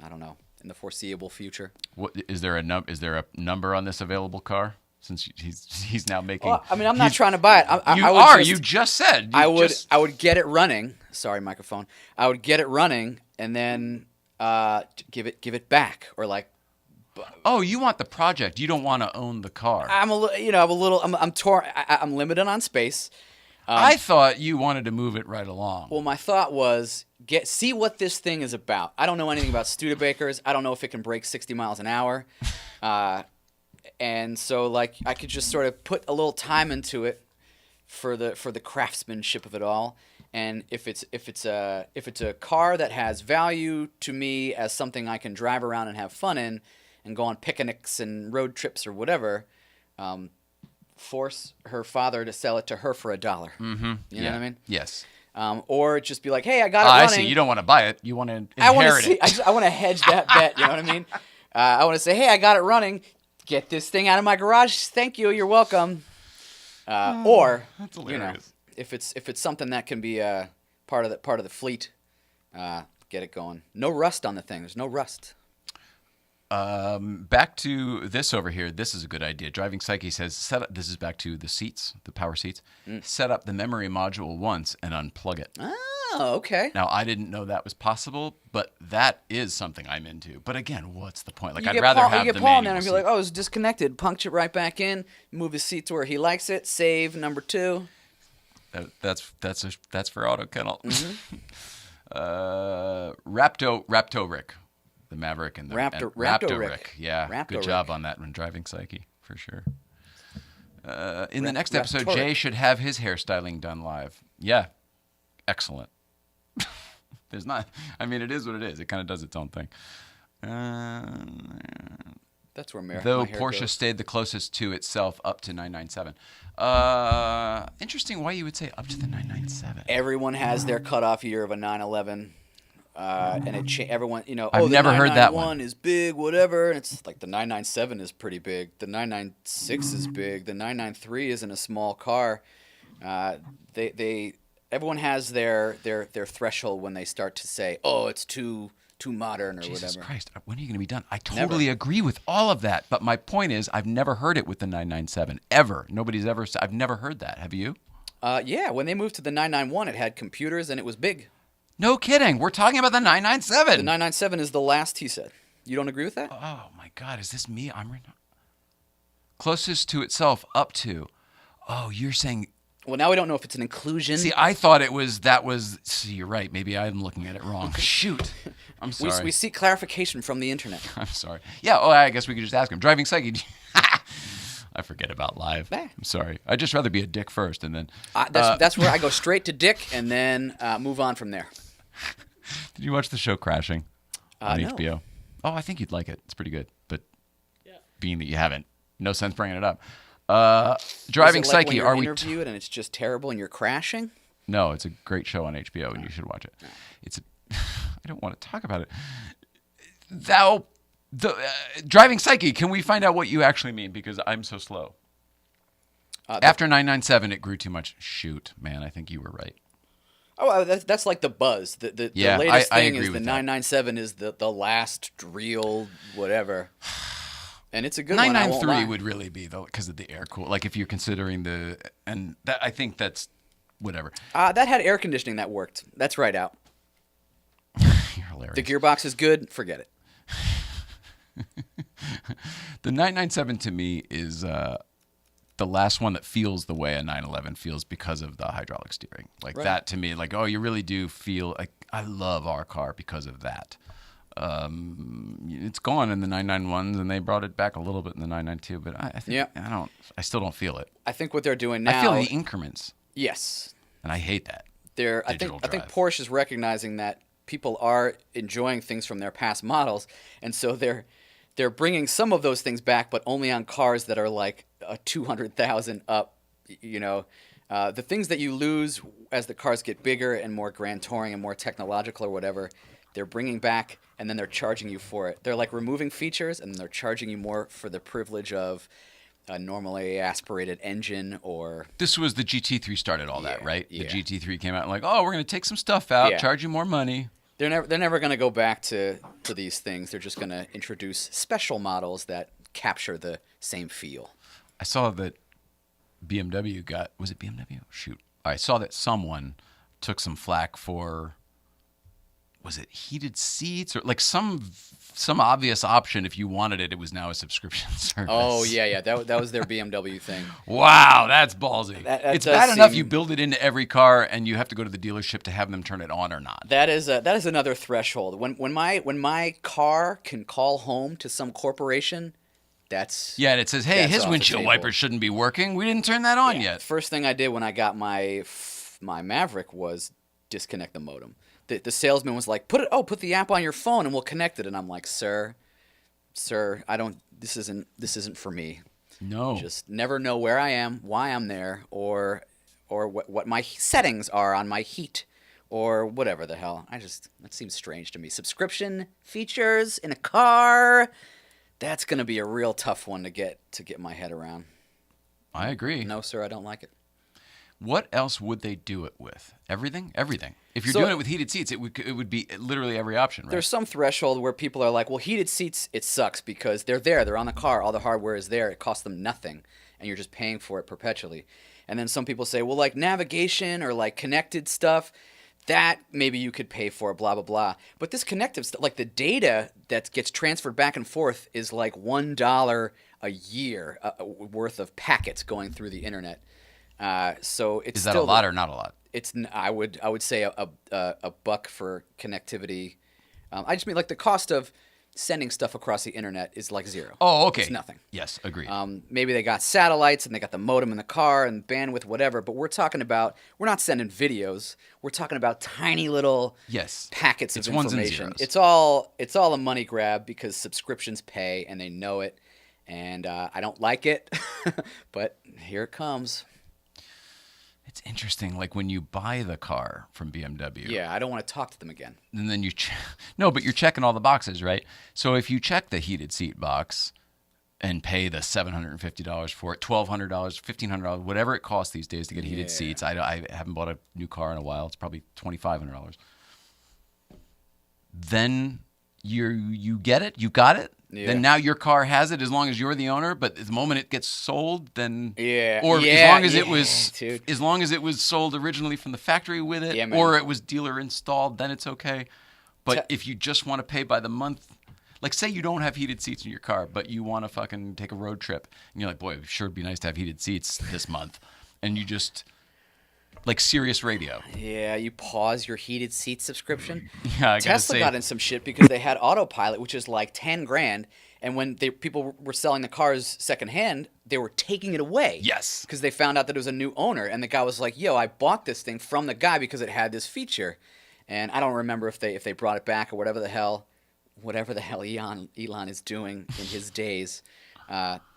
I don't know, in the foreseeable future. What is there a Is there a number on this available car? Since he's now making. Well, I mean, I'm not trying to buy it. You just said. I would get it running. Sorry, microphone. I would get it running and then give it back, or like. Oh, you want the project. You don't want to own the car. I'm limited on space. I thought you wanted to move it right along. Well, my thought was see what this thing is about. I don't know anything about Studebakers. I don't know if it can break 60 miles an hour. And so, like, I could just sort of put a little time into it for the craftsmanship of it all. And if it's a car that has value to me as something I can drive around and have fun in, and go on picnics and road trips or whatever, force her father to sell it to her for $1. Mm-hmm. You know what I mean? Yes. Or just be like, hey, I got it running. I see. You don't want to buy it. You want to inherit it. I want to hedge that bet. You know what I mean? I want to say, hey, I got it running. Get this thing out of my garage. Thank you. You're welcome. Or That's hilarious. If it's something that can be part of the fleet, get it going. No rust on the thing. There's no rust. Back to this over here. This is a good idea. Driving Psyche says, this is back to the seats, the power seats. Set up the memory module once and unplug it. Oh, okay. Now, I didn't know that was possible, but that is something I'm into. But again, what's the point? Like, I'd rather have you the get Paul manual and be seat. like, oh, it's disconnected. Punch it right back in. Move his seat to where he likes it. Save number 2. That's for Auto Kennel. Mm-hmm. Rapto Rick. The Maverick and the Raptor Rick. Yeah, Raptor good job Rick. on that when Driving Psyche, for sure. In the next episode, Raptoric. Jay should have his hairstyling done live. Yeah, excellent. There's not. I mean, it is what it is. It kind of does its own thing. That's where America. Though Porsche stayed the closest to itself up to 997. Interesting why you would say up to the 997. Everyone has their cutoff year of a 911. And everyone, I've never heard that one. The 991 is big, whatever. And it's like the 997 is pretty big. The 996 is big. The 993 isn't a small car. Everyone has their threshold when they start to say, oh, it's too modern or Jesus whatever. Christ, when are you going to be done? I totally agree with all of that. But my point is, I've never heard it with the 997 ever. Nobody's ever. I've never heard that. Have you? Yeah, when they moved to the 991, it had computers and it was big. No kidding. We're talking about the 997. The 997 is the last, he said. You don't agree with that? Oh, my God. Is this me? Closest to itself up to. Oh, you're saying. Well, now we don't know if it's an inclusion. See, I thought that was. See, you're right. Maybe I'm looking at it wrong. Shoot. I'm sorry. We seek clarification from the internet. I'm sorry. Yeah, I guess we could just ask him. Driving Psyche. I forget about live. I'm sorry. I'd just rather be a dick first and then. That's where I go straight to dick and then move on from there. Did you watch the show Crashing on no. HBO? Oh, I think you'd like it. It's pretty good. But being that you haven't, no sense bringing it up. Driving Is it like Psyche. when you're Are we? interviewed and it's just terrible and you're crashing? No, it's a great show on HBO and you should watch it. I don't want to talk about it. Driving Psyche. Can we find out what you actually mean? Because I'm so slow. After 997, it grew too much. Shoot, man. I think you were right. Oh, that's like the buzz. The latest thing is the 997 is the last real whatever. And it's a good 993 one. 993 would really be though because of the air cool. Like if you're considering I think that's whatever. That had air conditioning that worked. That's right out. You're hilarious. The gearbox is good. Forget it. The 997 to me is the last one that feels the way a 911 feels because of the hydraulic steering. Like that to me, like, oh, you really do feel like I love our car because of that. It's gone in the 991s, and they brought it back a little bit in the 992. But I think I still don't feel it. I think what they're doing now. I feel the increments. Yes. And I hate that. I think Porsche is recognizing that people are enjoying things from their past models, and so they're bringing some of those things back, but only on cars that are like a 200,000 up. You know, the things that you lose as the cars get bigger and more grand touring and more technological or whatever, they're bringing back, and then they're charging you for it. They're like removing features, and they're charging you more for the privilege of a normally aspirated engine. Or this was the GT3 started all that, right? Yeah. The GT3 came out and like, oh, we're going to take some stuff out, charge you more money. They're never going to go back to these things. They're just going to introduce special models that capture the same feel. I saw that BMW was it BMW? Shoot. I saw that someone took some flack for, was it heated seats or like some obvious option? If you wanted it, it was now a subscription service. Oh yeah, that was their BMW thing. Wow, that's ballsy. That it's bad enough you build it into every car and you have to go to the dealership to have them turn it on or not. That is another threshold. When my car can call home to some corporation, that's and it says, hey, his windshield wipers shouldn't be working. We didn't turn that on yet. First thing I did when I got my Maverick was disconnect the modem. The salesman was like, put the app on your phone and we'll connect it. And I'm like, sir, this isn't for me. No. Just never know where I am, why I'm there, or what my settings are on my heat, or whatever the hell. That seems strange to me. Subscription features in a car, that's going to be a real tough one to get my head around. I agree. No, sir, I don't like it. What else would they do it with? Everything? Everything. If you're doing it with heated seats, it would be literally every option, right? There's some threshold where people are like, well, heated seats, it sucks because they're there. They're on the car. All the hardware is there. It costs them nothing, and you're just paying for it perpetually. And then some people say, well, like navigation or like connected stuff, that maybe you could pay for, blah, blah, blah. But this connective stuff, like the data that gets transferred back and forth is like $1 a year worth of packets going through the internet. So it's is that a lot or not a lot? I would say a buck for connectivity. I just mean like the cost of sending stuff across the internet is like zero. Oh, okay. It's nothing. Yes, agreed. Maybe they got satellites and they got the modem in the car and bandwidth, whatever. But we're not sending videos. We're talking about tiny little packets of information. Ones and zeros. It's all a money grab because subscriptions pay and they know it. And I don't like it, but here it comes. It's interesting, like when you buy the car from BMW. Yeah, I don't want to talk to them again. And then but you're checking all the boxes, right? So if you check the heated seat box and pay the $750 for it, $1,200, $1,500, whatever it costs these days to get heated seats. I haven't bought a new car in a while. It's probably $2,500. Then you get it, you got it. Yeah. Then now your car has it as long as you're the owner, but the moment it gets sold, then as long as it was sold originally from the factory with it, or it was dealer installed, then it's okay. But if you just want to pay by the month, like say you don't have heated seats in your car, but you want to fucking take a road trip, and you're like, boy, it sure would be nice to have heated seats this month, and you just like Sirius Radio. Yeah, you pause your heated seat subscription. Yeah, Tesla got in some shit because they had autopilot, which is like $10,000, and when people were selling the cars secondhand, they were taking it away. Yes, because they found out that it was a new owner, and the guy was like, "Yo, I bought this thing from the guy because it had this feature," and I don't remember if they brought it back or whatever the hell Elon is doing in his days.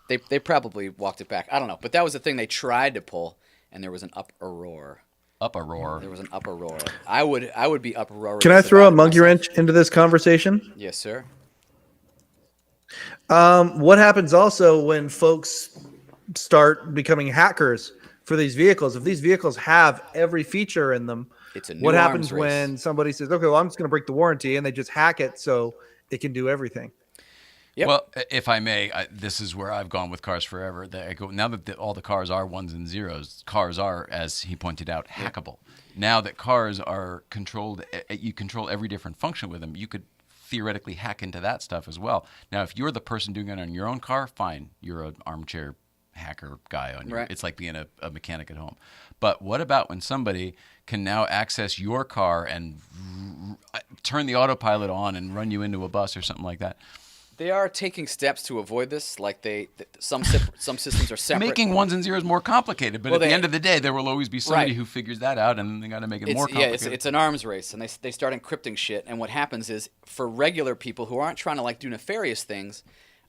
They probably walked it back. I don't know, but that was the thing they tried to pull. And there was an uproar. There was an uproar. I would be uproarious. Can I throw a monkey wrench into this conversation? Yes, sir. What happens also when folks start becoming hackers for these vehicles? If these vehicles have every feature in them, what happens when somebody says, "Okay, well, I'm just going to break the warranty," and they just hack it so it can do everything? Yep. Well, if I may, this is where I've gone with cars forever. Now that all the cars are ones and zeros, cars are, as he pointed out, hackable. Now that cars are controlled, you control every different function with them. You could theoretically hack into that stuff as well. Now, if you're the person doing it on your own car, fine. You're an armchair hacker guy on your. Right. It's like being a mechanic at home. But what about when somebody can now access your car and turn the autopilot on and run you into a bus or something like that? They are taking steps to avoid this. Like some systems are separate. Making ones and zeros more complicated, but Well, at the end of the day, there will always be somebody Right. who figures that out, and they got to make it more complicated. Yeah, it's an arms race, and they start encrypting shit. And what happens is, for regular people who aren't trying to like do nefarious things,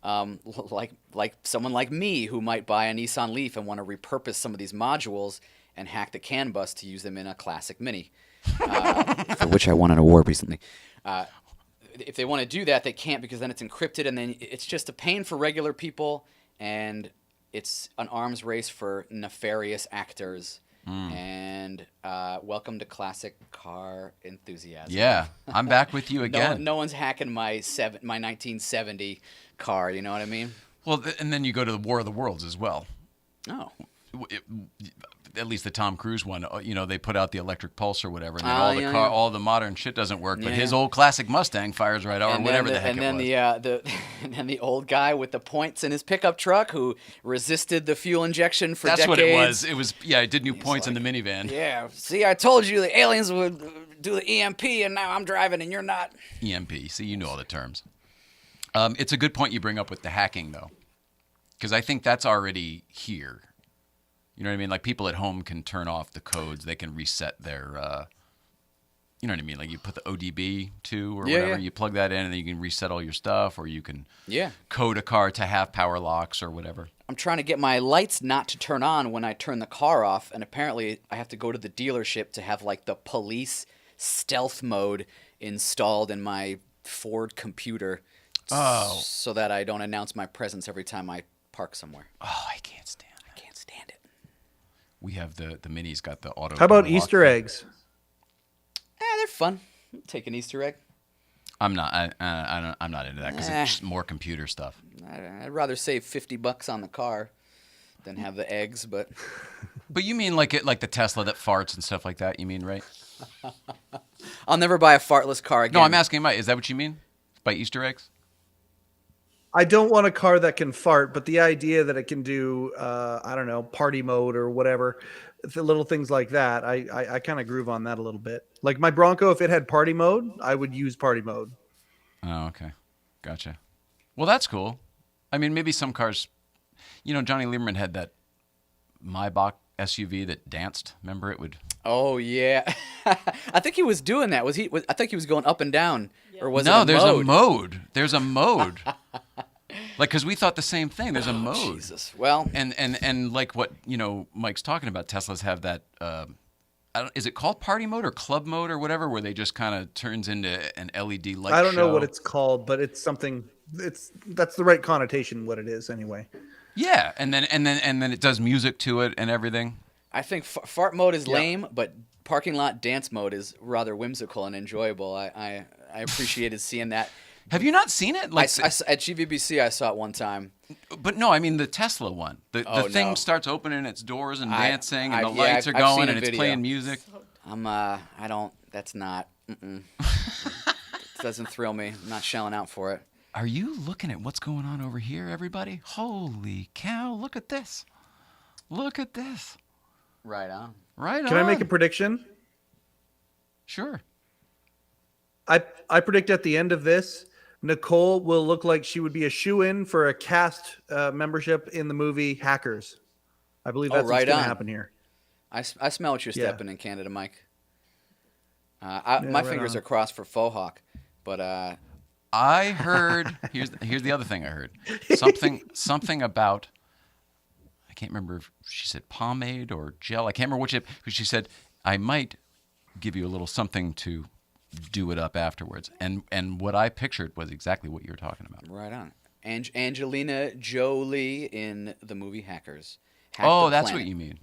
like someone like me who might buy a Nissan Leaf and want to repurpose some of these modules and hack the CAN bus to use them in a classic Mini, for which I won an award recently. If they want to do that, they can't, because then it's encrypted, and then it's just a pain for regular people, and it's an arms race for nefarious actors. And welcome to classic car enthusiasm. Yeah, I'm back with you again. No one's hacking my 1970 car. You know what I mean? Well, and then you go to the War of the Worlds as well. Oh. At least the Tom Cruise one, you know, they put out the electric pulse or whatever, and then all the modern shit doesn't work. But his old classic Mustang fires right out, or whatever the heck it was. And then the old guy with the points in his pickup truck who resisted the fuel injection for decades. That's what it was. It did new points in the minivan. Yeah. See, I told you the aliens would do the EMP, and now I'm driving and you're not. EMP. See, you know all the terms. It's a good point you bring up with the hacking, though, because I think that's already here. You know what I mean? Like, people at home can turn off the codes. They can reset their, you know what I mean? Like, you put the ODB to or whatever. Yeah. You plug that in, and then you can reset all your stuff, or you can code a car to have power locks or whatever. I'm trying to get my lights not to turn on when I turn the car off, and apparently I have to go to the dealership to have, like, the police stealth mode installed in my Ford computer so that I don't announce my presence every time I park somewhere. Oh, I can't stand it. I can't stand it. We have the Mini's got the auto. How about lock Easter thing. eggs? They're fun. Take an Easter egg. I'm not. I'm not into that because it's just more computer stuff. I'd rather save $50 on the car than have the eggs, but But you mean like the Tesla that farts and stuff like that? You mean, right? I'll never buy a fartless car again. No, I'm asking Mike. Is that what you mean by Easter eggs? I don't want a car that can fart, but the idea that it can do, I don't know, party mode or whatever, the little things like that, I kind of groove on that a little bit. Like my Bronco, if it had party mode, I would use party mode. Oh, okay. Gotcha. Well, that's cool. I mean, maybe some cars, you know, Johnny Lieberman had that Maybach SUV that danced. Remember it would... Oh yeah, I think he was doing that. I think he was going up and down, or was it No, a there's mode? a mode. There's a mode. Like, because we thought the same thing. There's a mode. Jesus. Well, and like what, you know, Mike's talking about, Teslas have that, is it called party mode or club mode or whatever, where they just kind of turns into an LED light I don't know show? what it's called, but it's something, that's the right connotation, what it is anyway. Yeah, and then it does music to it and everything. I think fart mode is lame, but parking lot dance mode is rather whimsical and enjoyable. I appreciated seeing that. Have you not seen it? Like, At GVBC, I saw it one time. But no, I mean the Tesla one. The thing no. starts opening its doors and dancing, and I've the lights are seen going, a and it's video. playing music. That's not. It doesn't thrill me. I'm not shelling out for it. Are you looking at what's going on over here, everybody? Holy cow! Look at this. Look at this. Right on. Right on. Can I make a prediction? Sure. I predict at the end of this, Nicole will look like she would be a shoo-in for a cast membership in the movie Hackers. I believe that's what's going to happen here. I smell what you're stepping in Canada, Mike. My fingers are crossed for Faux Hawk, but I heard. Here's the other thing I heard. Something about. I can't remember if she said pomade or gel. I can't remember which. But she said I might give you a little something to do it up afterwards. And what I pictured was exactly what you were talking about. right on. Angelina Jolie in the movie Hackers. Oh, that's what you mean.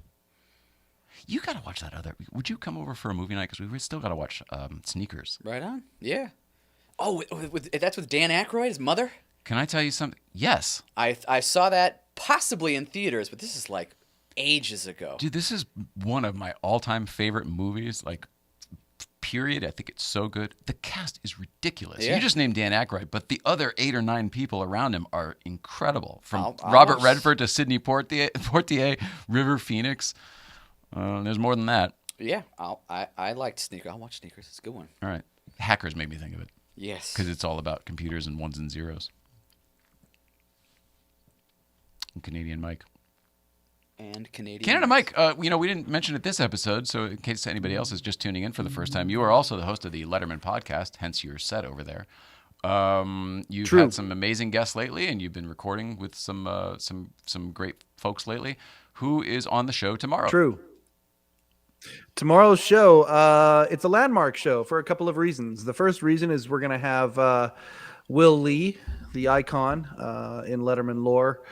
You got to watch that other. Would you come over for a movie night? Because we still got to watch Sneakers. Right on. Yeah. Oh, that's with Dan Aykroyd, his mother? Can I tell you something? Yes. I saw that possibly in theaters, but this is like ages ago. Dude, this is one of my all-time favorite movies, like, period. I think it's so good. The cast is ridiculous. Yeah. You just named Dan Aykroyd, but the other 8 or 9 people around him are incredible. From I'll Robert watch. Redford to Sidney Poitier, River Phoenix. There's more than that. Yeah, I liked Sneakers. I'll watch Sneakers. It's a good one. All right. Hackers made me think of it. Yes. Because it's all about computers and ones and zeros. And Canadian Mike. And Canadian. Canada Mike, we didn't mention it this episode, so in case anybody else is just tuning in for the first time, you are also the host of the Letterman Podcast, hence your set over there. You've True. had some amazing guests lately, and you've been recording with some great folks lately. Who is on the show tomorrow? True. Tomorrow's show, it's a landmark show for a couple of reasons. The first reason is we're going to have Will Lee, the icon in Letterman lore.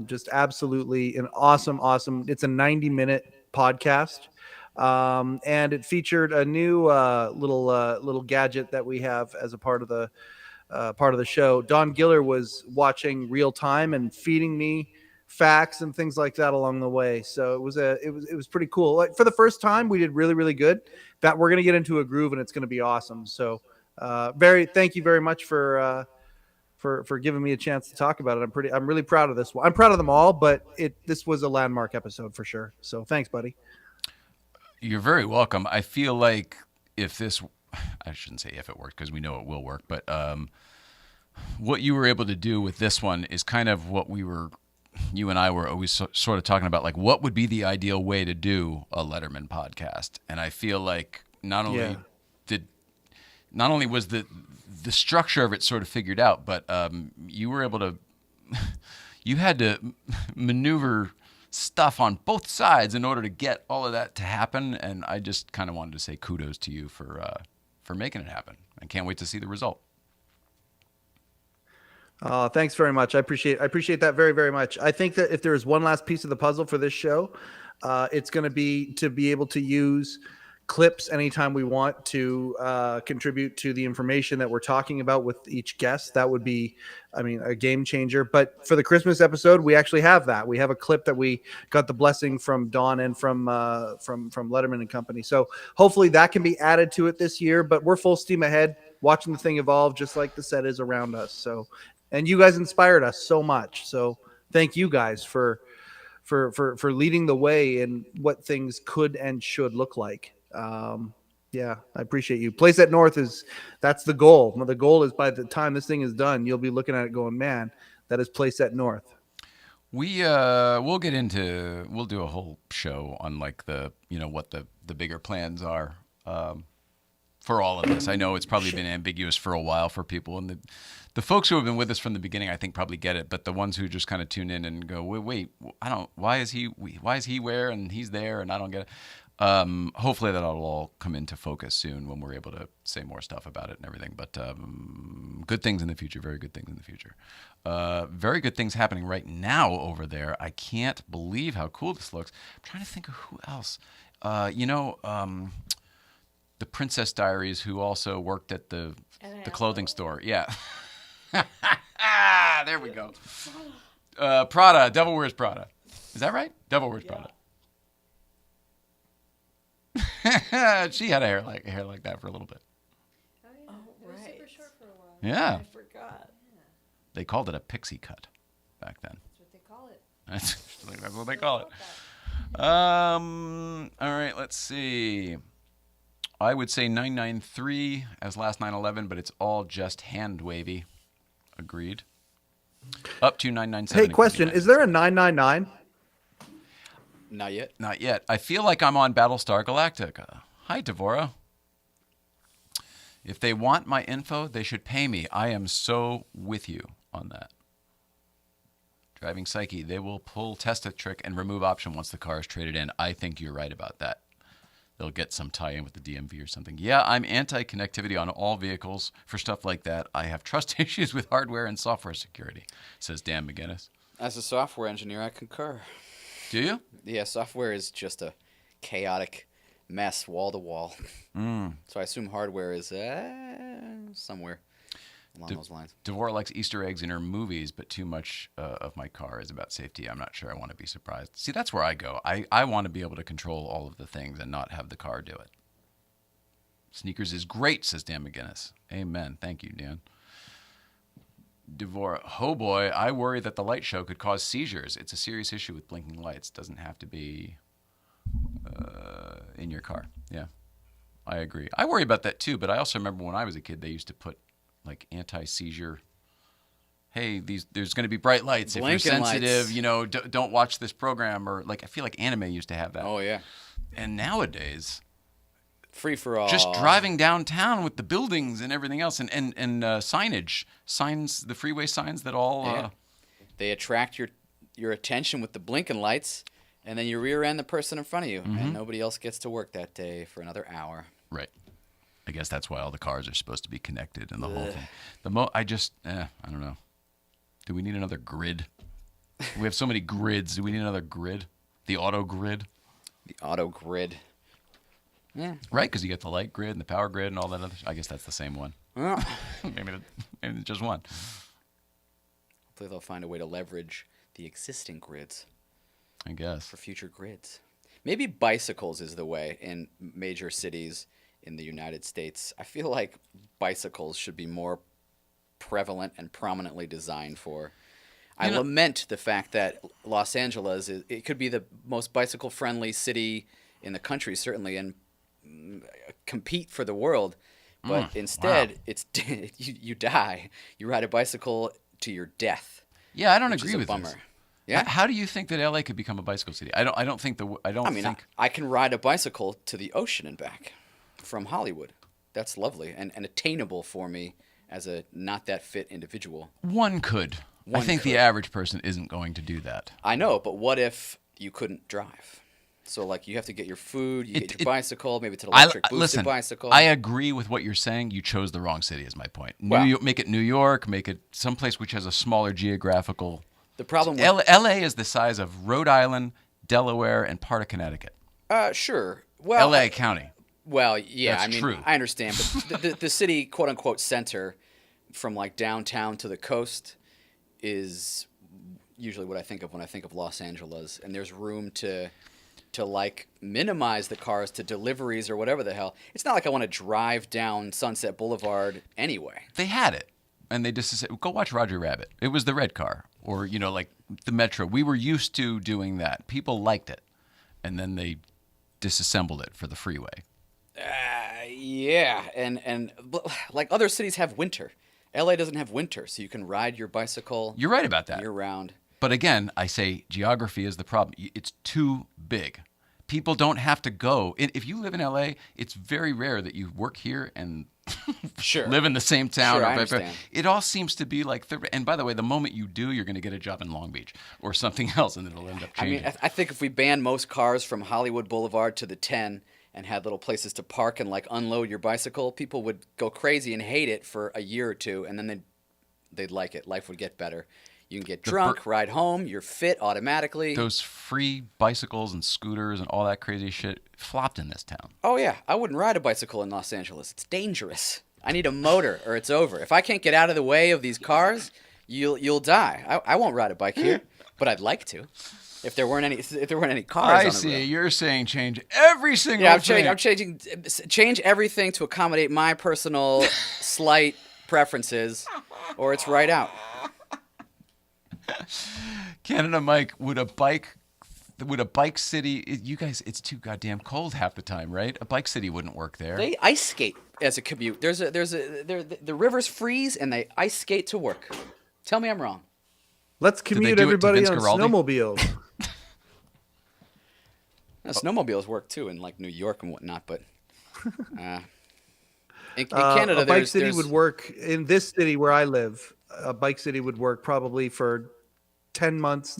Just absolutely an awesome. It's a 90-minute podcast. And it featured a new little gadget that we have as a part of the show. Don Giller was watching real time and feeding me facts and things like that along the way. So it was pretty cool. Like, for the first time, we did really, really good. That we're going to get into a groove and it's going to be awesome. So thank you very much for giving me a chance to talk about it. I'm really proud of this one. I'm proud of them all, but this was a landmark episode for sure. So thanks, buddy. You're very welcome. I feel like I shouldn't say if it worked because we know it will work, but what you were able to do with this one is kind of what you and I were always sort of talking about, like what would be the ideal way to do a Letterman podcast. And I feel like not only was the structure of it sort of figured out, but you were able to, you had to maneuver stuff on both sides in order to get all of that to happen. And I just kind of wanted to say kudos to you for making it happen. I can't wait to see the result. Thanks very much. I appreciate that very, very much. I think that if there is one last piece of the puzzle for this show, it's going to be able to use clips anytime we want to contribute to the information that we're talking about with each guest. That would be, a game changer. But for the Christmas episode, we actually have that. We have a clip that we got the blessing from Dawn and from Letterman and Company. So hopefully that can be added to it this year. But we're full steam ahead, watching the thing evolve just like the set is around us. So, and you guys inspired us so much. So thank you guys for leading the way in what things could and should look like. I appreciate you. Playset North that's the goal. The goal is by the time this thing is done, you'll be looking at it going, man, that is Playset North. We'll do a whole show on like what the bigger plans are for all of this. I know it's probably been ambiguous for a while for people, and the folks who have been with us from the beginning, I think, probably get it. But the ones who just kind of tune in and go, wait, why is he where and he's there and I don't get it. Hopefully that'll all come into focus soon when we're able to say more stuff about it and everything. But good things in the future, very good things in the future. Very good things happening right now over there. I can't believe how cool this looks. I'm trying to think of who else. The Princess Diaries, who also worked at the clothing store. Yeah. There we go. Prada, Devil Wears Prada. Is that right? Devil Wears Prada. She had a hair like that for a little bit. Oh, yeah. It was super short for a while. Yeah. I forgot. They called it a pixie cut back then. That's what they call it. That's what they call it. All right, let's see. I would say 993 as last 911, but it's all just hand wavy. Agreed. Up to 997. Hey, question. Is there a 999? Not yet. Not yet. I feel like I'm on Battlestar Galactica. Hi, Devora. If they want my info, they should pay me. I am so with you on that. Driving Psyche. They will test a trick and remove option once the car is traded in. I think you're right about that. They'll get some tie-in with the DMV or something. Yeah, I'm anti-connectivity on all vehicles for stuff like that. I have trust issues with hardware and software security, says Dan McGinnis. As a software engineer, I concur. Do you? Yeah, software is just a chaotic mess, wall to wall. So I assume hardware is somewhere along those lines. Devora likes Easter eggs in her movies, but too much of my car is about safety. I'm not sure I want to be surprised. See, that's where I go. I want to be able to control all of the things and not have the car do it. Sneakers is great, says Dan McGinnis. Amen. Thank you, Dan. Devora, oh boy, I worry that the light show could cause seizures. It's a serious issue with blinking lights. Doesn't have to be in your car. Yeah, I agree. I worry about that too, but I also remember when I was a kid, they used to put like anti-seizure. Hey, there's going to be bright lights. Blinking if you're sensitive, lights. Don't watch this program. Or like I feel like anime used to have that. Oh yeah. And nowadays, Free for all. just driving downtown with the buildings and everything else, and signage, signs, the freeway signs that all. Yeah. They attract your attention with the blinking lights, and then you rear end the person in front of you, and nobody else gets to work that day for another hour. Right. I guess that's why all the cars are supposed to be connected and the whole thing. I don't know. Do we need another grid? We have so many grids. Do we need another grid? The auto grid? The auto grid. Yeah. Right, because you get the light grid and the power grid and all that other. I guess that's the same one. Well, maybe just one. hopefully they'll find a way to leverage the existing grids I guess. for future grids. Maybe bicycles is the way in major cities in the United States. I feel like bicycles should be more prevalent and prominently designed for. I lament the fact that Los Angeles it could be the most bicycle friendly city in the country, certainly, and compete for the world, but instead it's you die. You ride a bicycle to your death. Yeah, I don't which agree is a with bummer. this. Yeah, How do you think that LA could become a bicycle city? I don't think. I can ride a bicycle to the ocean and back from Hollywood. That's lovely and attainable for me as a not that fit individual. One could. I think the average person isn't going to do that. I know, but what if you couldn't drive? So, like, you have to get your food, you get your bicycle, maybe it's an electric boosted bicycle. I agree with what you're saying. You chose the wrong city, is my point. Make it New York, make it someplace which has a smaller geographical. The problem with LA is the size of Rhode Island, Delaware, and part of Connecticut. Sure. Well, LA County. Well, yeah, That's true. I understand, but the city, quote unquote, center, from like downtown to the coast, is usually what I think of when I think of Los Angeles, and there's room to like minimize the cars to deliveries or whatever the hell. It's not like I want to drive down Sunset Boulevard anyway. They had it, and they just said, "Go watch Roger Rabbit." It was the red car, or like the Metro. We were used to doing that. People liked it, and then they disassembled it for the freeway. Yeah, and like other cities have winter. LA doesn't have winter, so you can ride your bicycle. You're right about that. Year round. But again, I say geography is the problem. It's too big. People don't have to go. If you live in LA, it's very rare that you work here and live in the same town. Sure, I understand. It all seems to be like and by the way, the moment you do, you're going to get a job in Long Beach or something else, and it'll end up changing. I think if we banned most cars from Hollywood Boulevard to the 10 and had little places to park and like unload your bicycle, people would go crazy and hate it for a year or two, and then they'd like it. Life would get better. You can get drunk, ride home, you're fit automatically. Those free bicycles and scooters and all that crazy shit flopped in this town. Oh, yeah. I wouldn't ride a bicycle in Los Angeles. It's dangerous. I need a motor or it's over. If I can't get out of the way of these cars, you'll die. I won't ride a bike here, but I'd like to. If there weren't any cars on the road. I see. You're saying change every single thing. I'm changing change everything to accommodate my personal slight preferences, or it's right out. Canada Mike, would a bike city? You guys, it's too goddamn cold half the time, right? A bike city wouldn't work there. They ice skate as a commute. The rivers freeze and they ice skate to work. Tell me I'm wrong. Let's commute everybody on snowmobiles. Now, snowmobiles work too in like New York and whatnot, but in Canada, a bike city would work in this city where I live. A bike city would work probably for 9 months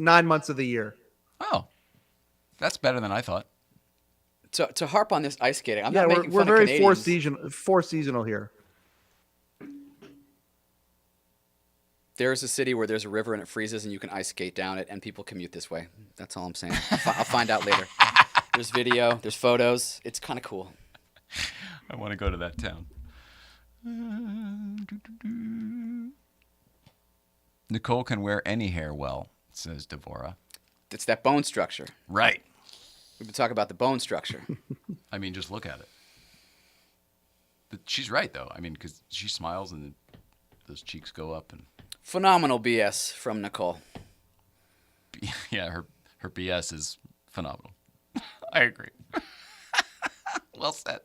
of the year. Oh, that's better than I thought. To harp on this ice skating, I'm not making we're fun of very Canadians. four seasonal here. There's a city where there's a river and it freezes and you can ice skate down it, and people commute this way. That's all I'm saying. I'll find out later. There's video, there's photos. It's kind of cool. I want to go to that town. Nicole can wear any hair well, says Devora. It's that bone structure. Right. We've been talking about the bone structure. I mean, just look at it. But she's right, though. I mean, because she smiles and those cheeks go up. And Phenomenal BS from Nicole. yeah, her BS is phenomenal. I agree. Well said.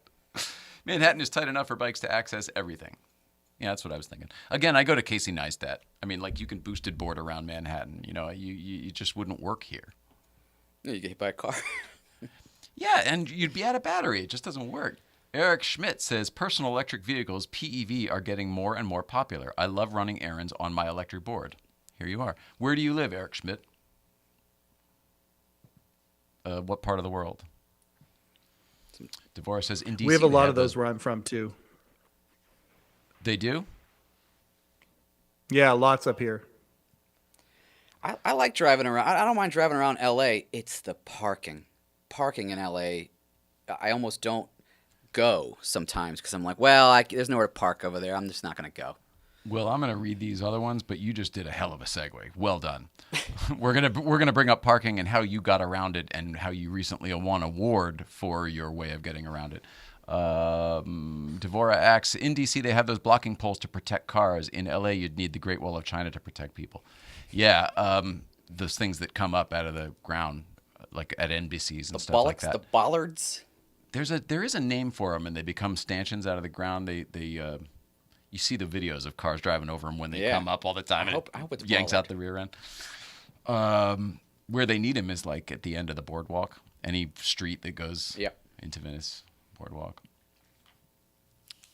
Manhattan is tight enough for bikes to access everything. Yeah, that's what I was thinking. Again, I go to Casey Neistat. I mean, like, you can boosted board around Manhattan. You know, you just wouldn't work here. Yeah, you get hit by a car. Yeah, and you'd be out of battery. It just doesn't work. Eric Schmidt says, personal electric vehicles, PEV, are getting more and more popular. I love running errands on my electric board. Here you are. Where do you live, Eric Schmidt? What part of the world? Devorah says, in DC. We have a lot of those where I'm from, too. They do? Yeah, lots up here. I like driving around. I don't mind driving around L.A. It's the parking. Parking in L.A., I almost don't go sometimes because I'm like, well, there's nowhere to park over there. I'm just not going to go. Well, I'm going to read these other ones, but you just did a hell of a segue. Well done. We're gonna bring up parking and how you got around it and how you recently won an award for your way of getting around it. Devorah asks, in DC they have those blocking poles to protect cars. In LA you'd need the Great Wall of China to protect people. Yeah, those things that come up out of the ground, like at NBCs and stuff like that. The bollards. There is a name for them, and they become stanchions out of the ground. You see the videos of cars driving over them when they come up all the time, and I hope it's yanks bollard. out the rear end. Where they need them is like at the end of the boardwalk, any street that goes into Venice boardwalk.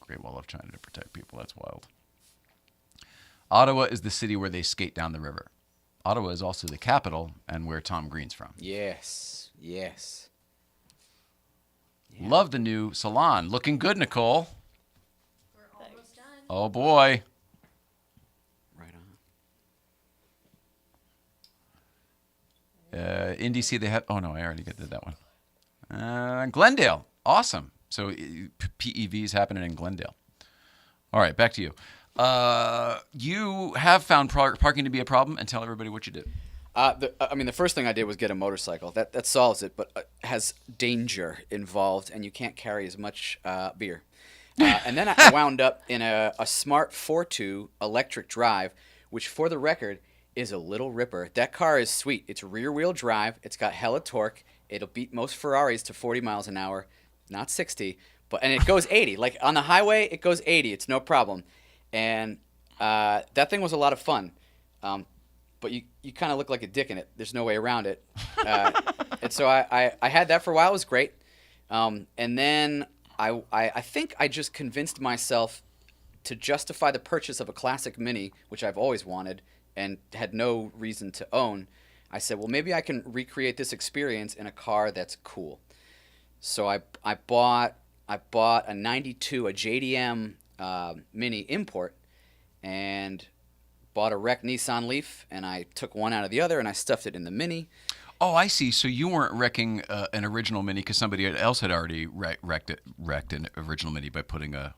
Great Wall of China to protect people. That's wild. Ottawa is the city where they skate down the river. Ottawa is also the capital and where Tom Green's from. Yes. Yeah. Love the new salon. Looking good, Nicole. We're almost done. Oh, boy. Right on. In DC, they have... Oh, no, I already did that one. Glendale. Awesome. So PEV is happening in Glendale. All right, back to you. You have found parking to be a problem, and tell everybody what you did. The first thing I did was get a motorcycle. That solves it, but has danger involved, and you can't carry as much beer. And then I wound up in a Smart 4.2 electric drive, which, for the record, is a little ripper. That car is sweet. It's rear-wheel drive. It's got hella torque. It'll beat most Ferraris to 40 miles an hour, not 60. And it goes 80. Like, on the highway, it goes 80. It's no problem. And that thing was a lot of fun. But you kind of look like a dick in it. There's no way around it. And so I had that for a while. It was great. And then I think I just convinced myself to justify the purchase of a classic Mini, which I've always wanted and had no reason to own. I said, well, maybe I can recreate this experience in a car that's cool. So I bought a 92, a JDM Mini import, and bought a wrecked Nissan Leaf, and I took one out of the other, and I stuffed it in the Mini. Oh, I see. So you weren't wrecking an original Mini because somebody else had already wrecked an original Mini by putting a...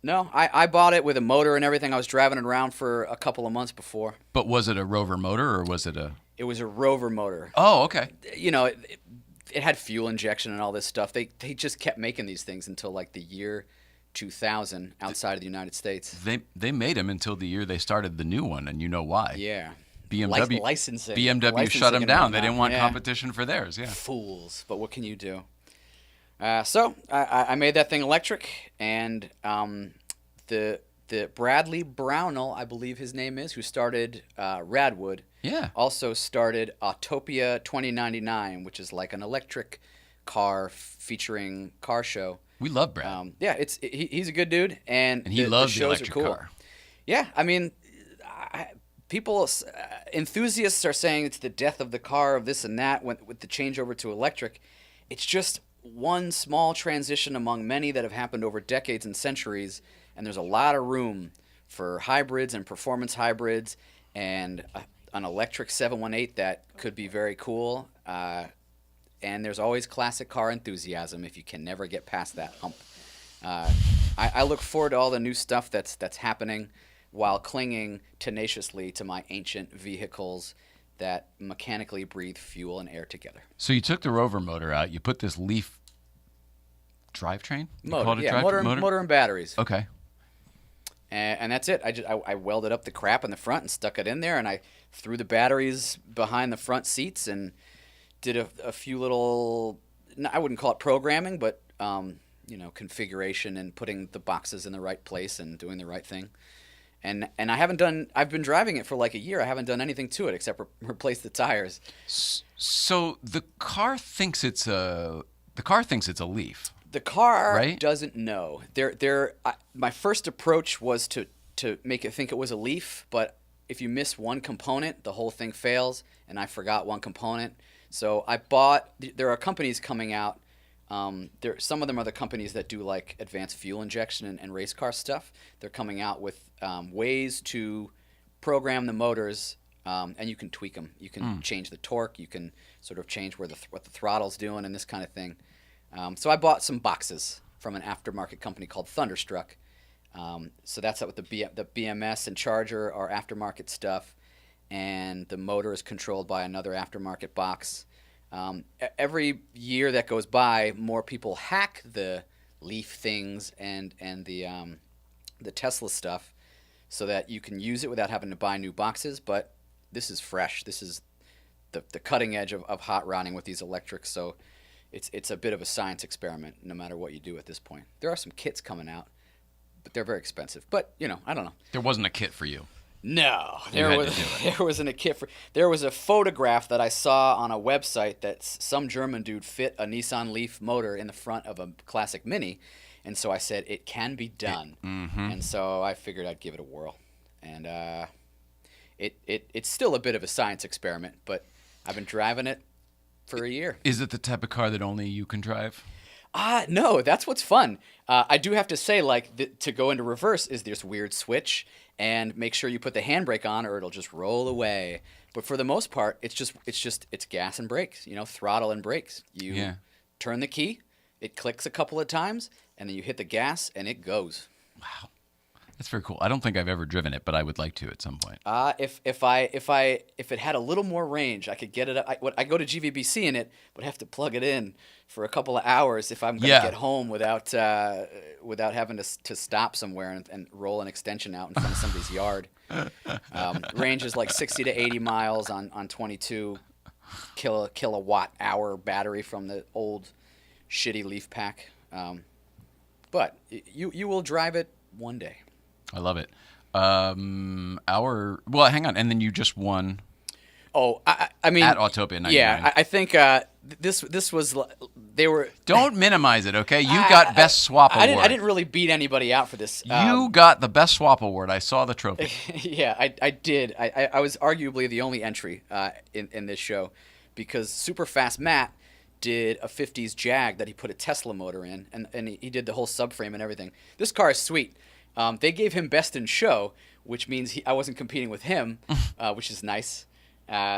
No, I bought it with a motor and everything. I was driving it around for a couple of months before. But was it a Rover motor, or was it a... It was a Rover motor. Oh, okay. You know, it had fuel injection and all this stuff. They just kept making these things until like the year 2000 outside of the United States. They made them until the year they started the new one, and you know why. Yeah. BMW licensing. BMW shut them down. They didn't want yeah. competition for theirs. Yeah. Fools. But what can you do? So I made that thing electric, and the Bradley Brownell, I believe his name is, who started Radwood, also started Autopia 2099, which is like an electric car featuring car show. We love Brad. Yeah, he's a good dude, and he loves the the shows electric are cool. car. Yeah, I mean, people, enthusiasts are saying it's the death of the car, of this and that, with the changeover to electric. It's just one small transition among many that have happened over decades and centuries, and there's a lot of room for hybrids and performance hybrids, and an electric 718 that could be very cool. And there's always classic car enthusiasm if you can never get past that hump. I look forward to all the new stuff that's happening while clinging tenaciously to my ancient vehicles that mechanically breathe fuel and air together. So you took the Rover motor out. You put this Leaf drivetrain? Motor and batteries. Okay. And that's it. I welded up the crap in the front and stuck it in there, and I threw the batteries behind the front seats and did a few little I wouldn't call it programming, but configuration and putting the boxes in the right place and doing the right thing. And I've been driving it for like a year. I haven't done anything to it except replace the tires. So the car thinks it's a Leaf. The car right? doesn't know. My first approach was to make it think it was a Leaf, but if you miss one component, the whole thing fails, and I forgot one component. So there are companies coming out. Some of them are the companies that do like advanced fuel injection and race car stuff. They're coming out with ways to program the motors, and you can tweak them. You can change the torque. You can sort of change what the throttle's doing and this kind of thing. So I bought some boxes from an aftermarket company called Thunderstruck. So that's what the BMS and charger are aftermarket stuff, and the motor is controlled by another aftermarket box. Every year that goes by, more people hack the Leaf things and the Tesla stuff, so that you can use it without having to buy new boxes. But this is fresh. This is the cutting edge of hot rodding with these electrics. So it's a bit of a science experiment, no matter what you do at this point. There are some kits coming out, but they're very expensive. But I don't know. There wasn't a kit for you. No, there wasn't a kit for. There was a photograph that I saw on a website that some German dude fit a Nissan Leaf motor in the front of a classic Mini, and so I said it can be done, and so I figured I'd give it a whirl, and it's still a bit of a science experiment, but I've been driving it for a year. Is it the type of car that only you can drive? No, that's what's fun. I do have to say, to go into reverse is this weird switch, and make sure you put the handbrake on or it'll just roll away. But for the most part, it's gas and brakes, throttle and brakes. You turn the key, it clicks a couple of times, and then you hit the gas and it goes. Wow. That's very cool. I don't think I've ever driven it, but I would like to at some point. If it had a little more range, I could get it up. I go to GVBC in it, but have to plug it in for a couple of hours if I'm going to get home without having to stop somewhere and roll an extension out in front of somebody's yard. Range is like 60 to 80 miles on 22 kilowatt hour battery from the old shitty Leaf pack. But you will drive it one day. I love it. Hang on, and then you just won. Oh, I mean, at Autopia 99. Yeah, I think this was they were. Don't minimize it, okay? You got best swap award. I didn't really beat anybody out for this. You got the best swap award. I saw the trophy. Yeah, I did. I was arguably the only entry in this show, because Super Fast Matt did a 50s Jag that he put a Tesla motor in, and he did the whole subframe and everything. This car is sweet. They gave him best in show, which means I wasn't competing with him, which is nice.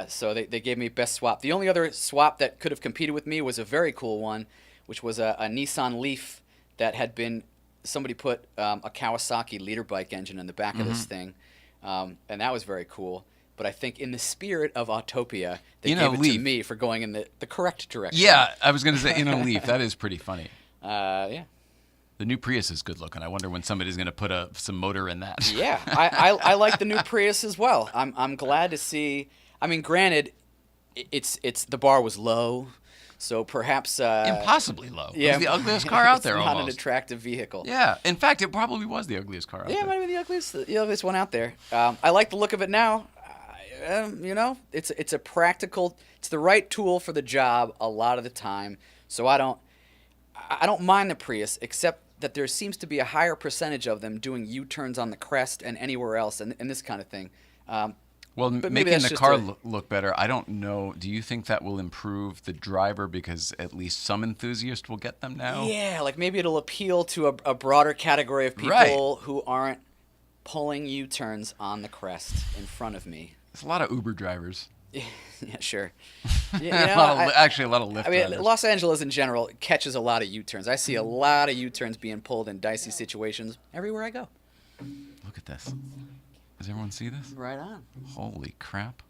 So they gave me best swap. The only other swap that could have competed with me was a very cool one, which was a Nissan Leaf that had been, somebody put a Kawasaki leader bike engine in the back of this thing, and that was very cool. But I think in the spirit of Autopia, they gave it to me for going in the correct direction. Yeah, I was going to say in a Leaf. That is pretty funny. Yeah. The new Prius is good looking. I wonder when somebody's going to put some motor in that. Yeah, I like the new Prius as well. I'm glad to see. I mean, granted, it's the bar was low, so perhaps impossibly low. Yeah, it was the ugliest car out there. It's not almost an attractive vehicle. Yeah, in fact, it probably was the ugliest car out there. Yeah, it might be the ugliest one out there. I like the look of it now. It's a practical. It's the right tool for the job a lot of the time. So I don't mind the Prius, except that there seems to be a higher percentage of them doing U-turns on the crest and anywhere else, and this kind of thing. Making the car look better, I don't know. Do you think that will improve the driver, because at least some enthusiast will get them now? Yeah, like maybe it'll appeal to a broader category of people who aren't pulling U-turns on the crest in front of me. There's a lot of Uber drivers. Yeah, sure. A lot of Lyft drivers. Los Angeles in general catches a lot of U-turns. I see a lot of U-turns being pulled in dicey situations everywhere I go. Look at this. Does everyone see this? Right on. Holy crap.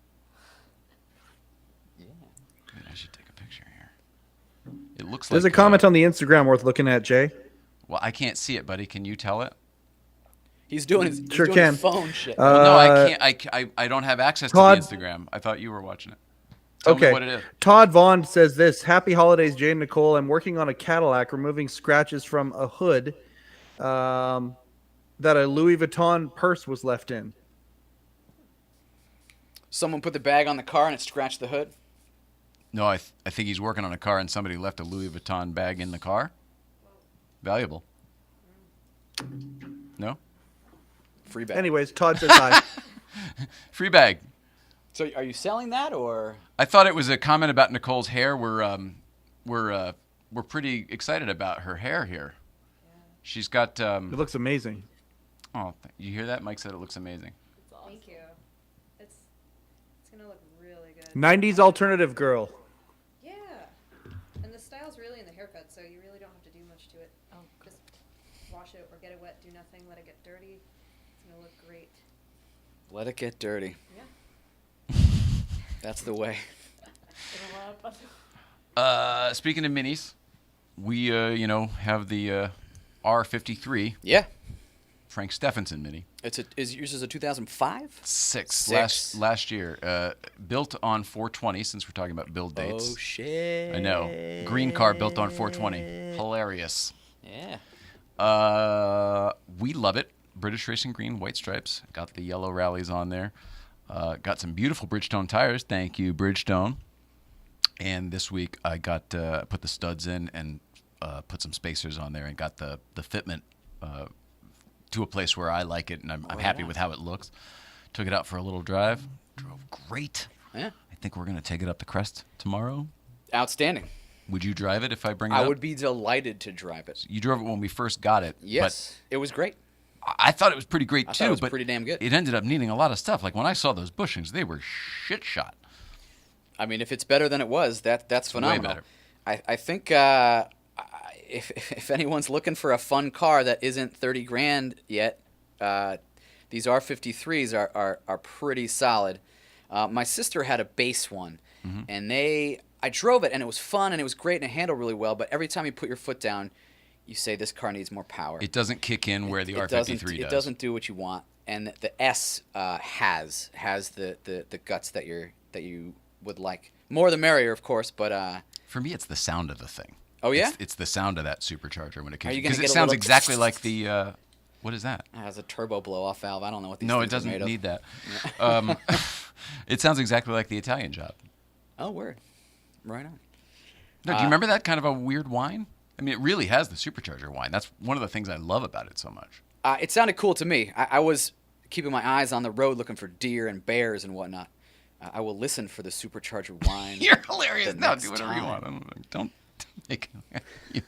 Yeah. Maybe I should take a picture here. It looks There's like... a comment on the Instagram worth looking at, Jay. Well, I can't see it, buddy. Can you tell it? He's doing his phone shit. No, I can't. I don't have access to the Instagram. I thought you were watching it. Tell me what it is. Todd Vaughn says this. Happy holidays, Jay and Nicole. I'm working on a Cadillac, removing scratches from a hood that a Louis Vuitton purse was left in. Someone put the bag on the car and it scratched the hood. No, I think he's working on a car and somebody left a Louis Vuitton bag in the car. Valuable. No? Free bag. Anyways, Todd says hi. Free bag. So are you selling that or? I thought it was a comment about Nicole's hair. We're pretty excited about her hair here. She's got. It looks amazing. Oh, you hear that? Mike said it looks amazing. Thank you. It's gonna look really good. 90s alternative girl. Yeah, and the style's really in the haircut, so you really don't have to do much to it. Just wash it or get it wet. Do nothing. Let it get dirty. It's gonna look great. Let it get dirty. Yeah. That's the way. Speaking of minis, we have the R53. Yeah. Frank Stephenson mini. Yours is a 2005? Six. Last year. Built on 420, since we're talking about build dates. Oh, shit. I know. Green car built on 420. Hilarious. Yeah. We love it. British Racing Green, white stripes. Got the yellow rallies on there. Got some beautiful Bridgestone tires. Thank you, Bridgestone. And this week I got put the studs in and put some spacers on there and got the fitment to a place where I like it and I'm happy with how it looks. Took it out for a little drive. Drove great. Yeah. I think we're going to take it up the crest tomorrow. Outstanding. Would you drive it if I bring it up? I would be delighted to drive it. You drove it when we first got it. Yes. It was great. I thought it was pretty great, too. It was but pretty damn good. It ended up needing a lot of stuff. Like, when I saw those bushings, they were shit shot. I mean, if it's better than it was, that's phenomenal. Way better. I think if anyone's looking for a fun car that isn't $30,000 yet, these R53s are pretty solid. My sister had a base one, and I drove it, and it was fun, and it was great, and it handled really well. But every time you put your foot down, you say this car needs more power. It doesn't kick in where the R53 does. It doesn't do what you want, and the S has the guts that you would like. More the merrier, of course, but for me, it's the sound of the thing. Oh yeah, it's the sound of that supercharger when it kicks. Because it sounds exactly like the. What is that? It has a turbo blow-off valve. I don't know what these No, it things are doesn't made need of. that. It sounds exactly like the Italian job. Oh, word. Right on. No, do you remember that kind of a weird whine? I mean, it really has the supercharger whine. That's one of the things I love about it so much. It sounded cool to me. I was keeping my eyes on the road looking for deer and bears and whatnot. I will listen for the supercharger whine. You're hilarious. No, do whatever you want. Don't make it.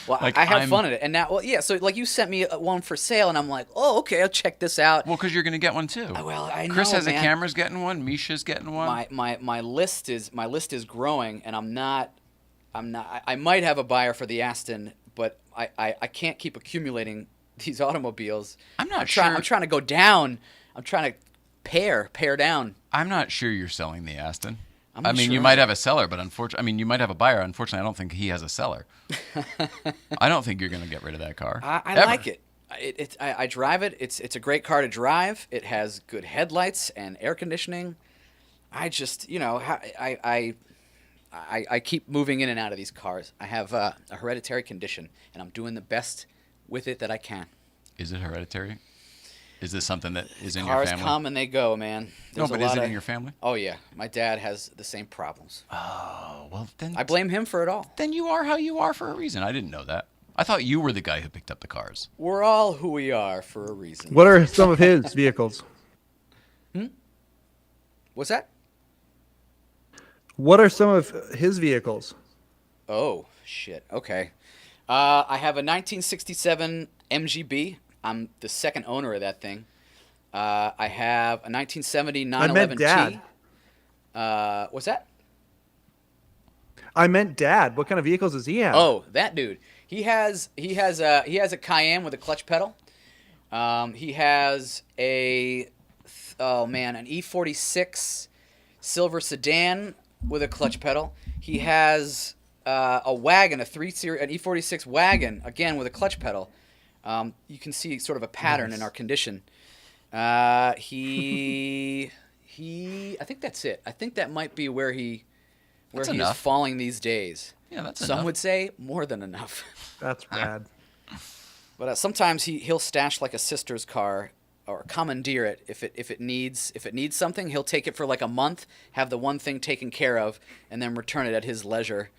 Well, like I had fun at it. And now, well, yeah, so like you sent me one for sale, and I'm like, oh, okay, I'll check this out. Well, because you're going to get one too. Well, I know, Chris has man. a camera's getting one. Misha's getting one. My list is growing, and I'm not. I might have a buyer for the Aston, but I can't keep accumulating these automobiles. I'm sure. I'm trying to go down. I'm trying to pare down. I'm not sure you're selling the Aston. I mean, you might have a seller, but unfortunately, you might have a buyer. Unfortunately, I don't think he has a seller. I don't think you're going to get rid of that car. I like it. I drive it. It's a great car to drive. It has good headlights and air conditioning. I just, I keep moving in and out of these cars. I have a hereditary condition, and I'm doing the best with it that I can. Is it hereditary? Is this something that is in your Cars family? come and they go, man. No, but is it in your family? Oh, yeah. My dad has the same problems. Oh, well, then... I blame him for it all. Then you are how you are for a reason. I didn't know that. I thought you were the guy who picked up the cars. We're all who we are for a reason. What are some of his vehicles? What's that? What are some of his vehicles? Oh, shit. Okay. I have a 1967 MGB. I'm the second owner of that thing. I have a 1970 911T. I meant Dad. What's that? I meant Dad. What kind of vehicles does he have? Oh, that dude. He has a Cayenne with a clutch pedal. He has an E46 silver sedan with a clutch pedal. He has a wagon, an E46 wagon, again with a clutch pedal. You can see sort of a pattern in our condition. He I think that's it. I think that might be where he is enough. falling these days. Yeah, that's Some enough. would say more than enough. That's rad. But sometimes he'll stash like a sister's car or commandeer it if it needs something. He'll take it for like a month, have the one thing taken care of, and then return it at his leisure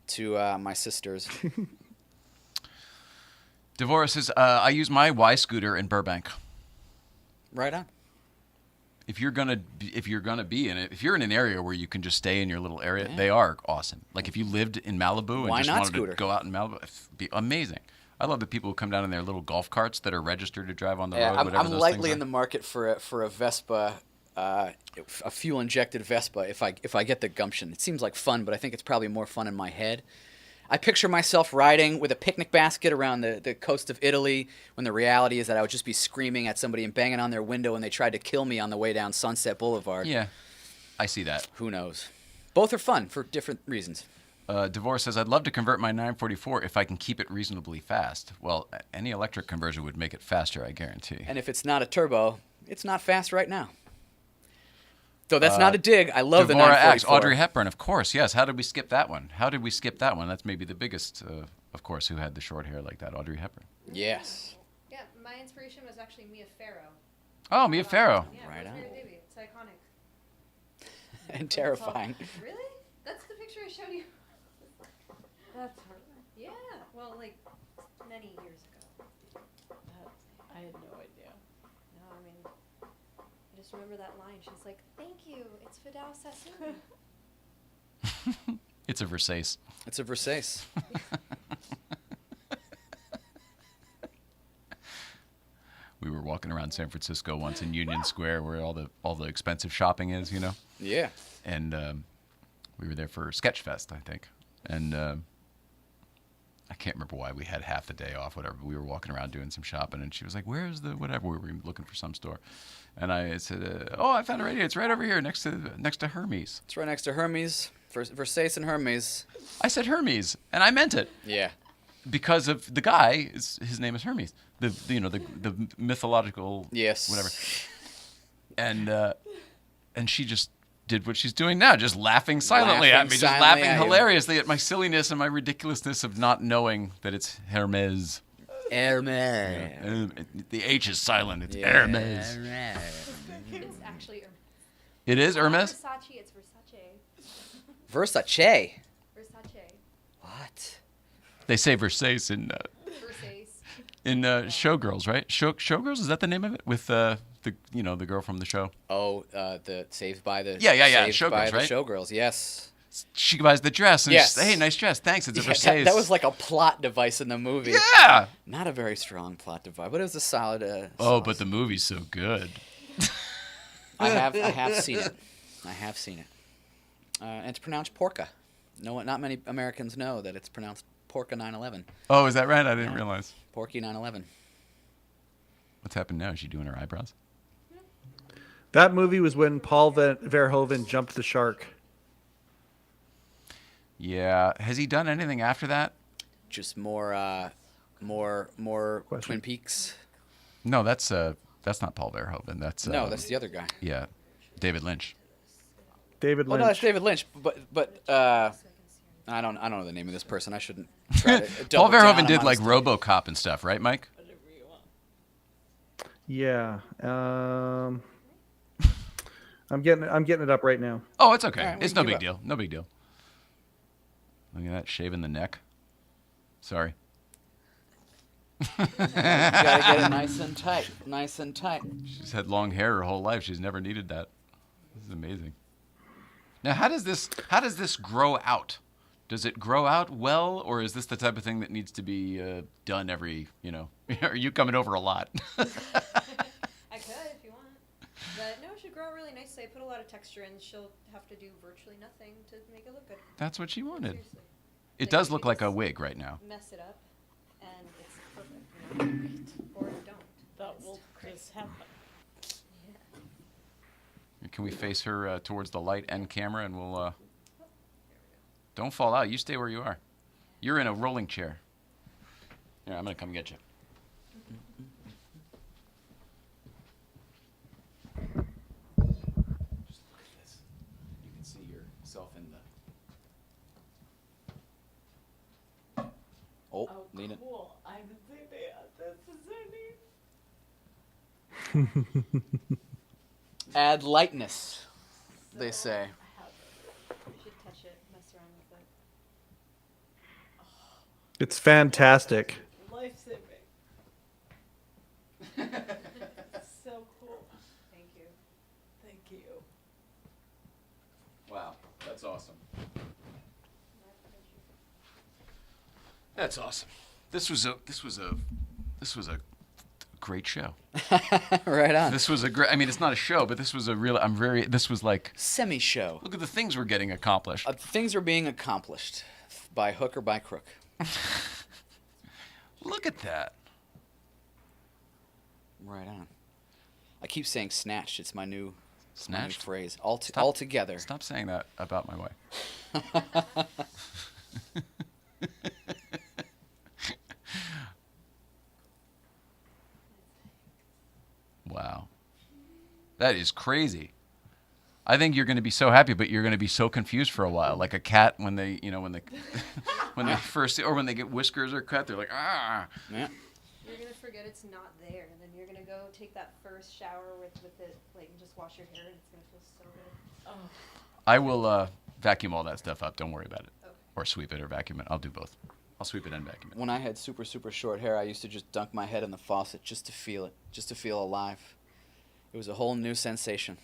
to my sister's. Devorah says, I use my Y scooter in Burbank. Right on. If you're gonna be in it, if you're in an area where you can just stay in your little area, they are awesome. Like if you lived in Malibu Why and just not wanted scooter? to go out in Malibu, it'd be amazing. I love the people who come down in their little golf carts that are registered to drive on the road. I'm Whatever those lightly things in the market for a Vespa, a fuel injected Vespa. If I get the gumption, it seems like fun, but I think it's probably more fun in my head. I picture myself riding with a picnic basket around the coast of Italy when the reality is that I would just be screaming at somebody and banging on their window when they tried to kill me on the way down Sunset Boulevard. Yeah, I see that. Who knows? Both are fun for different reasons. Devorah says, I'd love to convert my 944 if I can keep it reasonably fast. Well, any electric conversion would make it faster, I guarantee. And if it's not a turbo, it's not fast right now. So that's not a dig. I love the Devorah 944. asks, Audrey Hepburn, of course, yes. How did we skip that one? That's maybe the biggest, of course, who had the short hair like that, Audrey Hepburn. Yes. Yeah, my inspiration was actually Mia Farrow. Oh, Mia Farrow. Yeah, Right on. Rosemary Baby. It's iconic. And terrifying. Really? That's the picture I showed you. That's hard. Yeah. Well, like many years ago. I had no idea. No, I mean, I just remember that line. She's like, "Thank you. It's Fidel Sassoon." It's a Versace. It's a Versace. We were walking around San Francisco once in Union Square where all the expensive shopping is, you know? Yeah. And we were there for Sketchfest, I think. And I can't remember why we had half the day off, whatever. But we were walking around doing some shopping, and she was like, "Where's the whatever?" We were looking for some store, and I said, "Oh, I found it right here. It's right over here, next to Hermes." It's right next to Hermes. Versace and Hermes. I said Hermes, and I meant it Yeah. because of the guy. His name is Hermes, the mythological Yes. whatever. And she just did what she's doing now, just laughing silently at me, just silently laughing at you. hilariously at my silliness and my ridiculousness of not knowing that it's Hermes. Hermes. The H is silent. It's Hermes. It's actually Hermes. It is Hermes? Versace. It's Versace. Versace. Versace. What? They say Versace Versace. in Showgirls, right? Showgirls, is that the name of it? With the girl from the show. Oh, the Saved by the Yeah. Saved by Showgirls, the right? Showgirls. Yes. She buys the dress and Yes. she says, "Hey, nice dress, thanks." It's a Yeah, Versace. that was like a plot device in the movie. Yeah. Not a very strong plot device, but it was a solid. Oh, but the movie's so good. I have seen it. I have seen it. And it's pronounced Porca. No, not many Americans know that it's pronounced Porca 911. Oh, is that right? I didn't realize. Porky 911. What's happened now? Is she doing her eyebrows? That movie was when Paul Verhoeven jumped the shark. Yeah. Has he done anything after that? Just more Twin Peaks. No, that's not Paul Verhoeven. That's No, that's the other guy. yeah, David Lynch. David Oh Lynch. no, that's David Lynch. But I don't know the name of this person. I shouldn't try to Paul double down Verhoeven on did my like mistake. RoboCop and stuff, right, Mike? Yeah. I'm getting it up right now. Oh, it's okay. All right, we It's can no give big up. deal. No big deal. Look at that, shaving the neck. Sorry. You gotta get it nice and tight. Nice and tight. She's had long hair her whole life. She's never needed that. This is amazing. Now, how does this grow out? Does it grow out well, or is this the type of thing that needs to be done every, are you coming over a lot? I could if you want. But no, it should grow really nicely. I put a lot of texture in. She'll have to do virtually nothing to make it look good. That's what she wanted. Seriously. It does look like a wig right now. Mess it up, and it's perfect. Or don't. That It's will great. just happen. Can we face her towards the light and camera, and we'll... Don't fall out. You stay where you are. You're in a rolling chair. Here, I'm going to come get you. Just Lean it. Cool. I haven't seen it yet. This is so neat. Add lightness, they say. You should touch it, mess around with it. It's fantastic. Life-saving. So cool. Thank you. Thank you. Wow, that's awesome. That's awesome. This was a great show. Right on. This was a great. I mean, it's not a show, but this was a real. This was like Semi-show. look at the things we're getting accomplished. Things are being accomplished by hook or by crook. Look at that. Right on. I keep saying snatched. It's my new Snatched? phrase. All together. Stop saying that about my wife. Wow. That is crazy. I think you're going to be so happy, but you're going to be so confused for a while. Like a cat when they, when they first, or when they get whiskers or cut, they're like, ah. Yeah. You're gonna forget it's not there, and then you're gonna go take that first shower with it, like, and just wash your hair, and it's gonna feel so good. Oh. I will vacuum all that stuff up. Don't worry about it. Okay. Or sweep it or vacuum it. I'll do both. I'll sweep it and vacuum it. When I had super, super short hair, I used to just dunk my head in the faucet just to feel it, just to feel alive. It was a whole new sensation.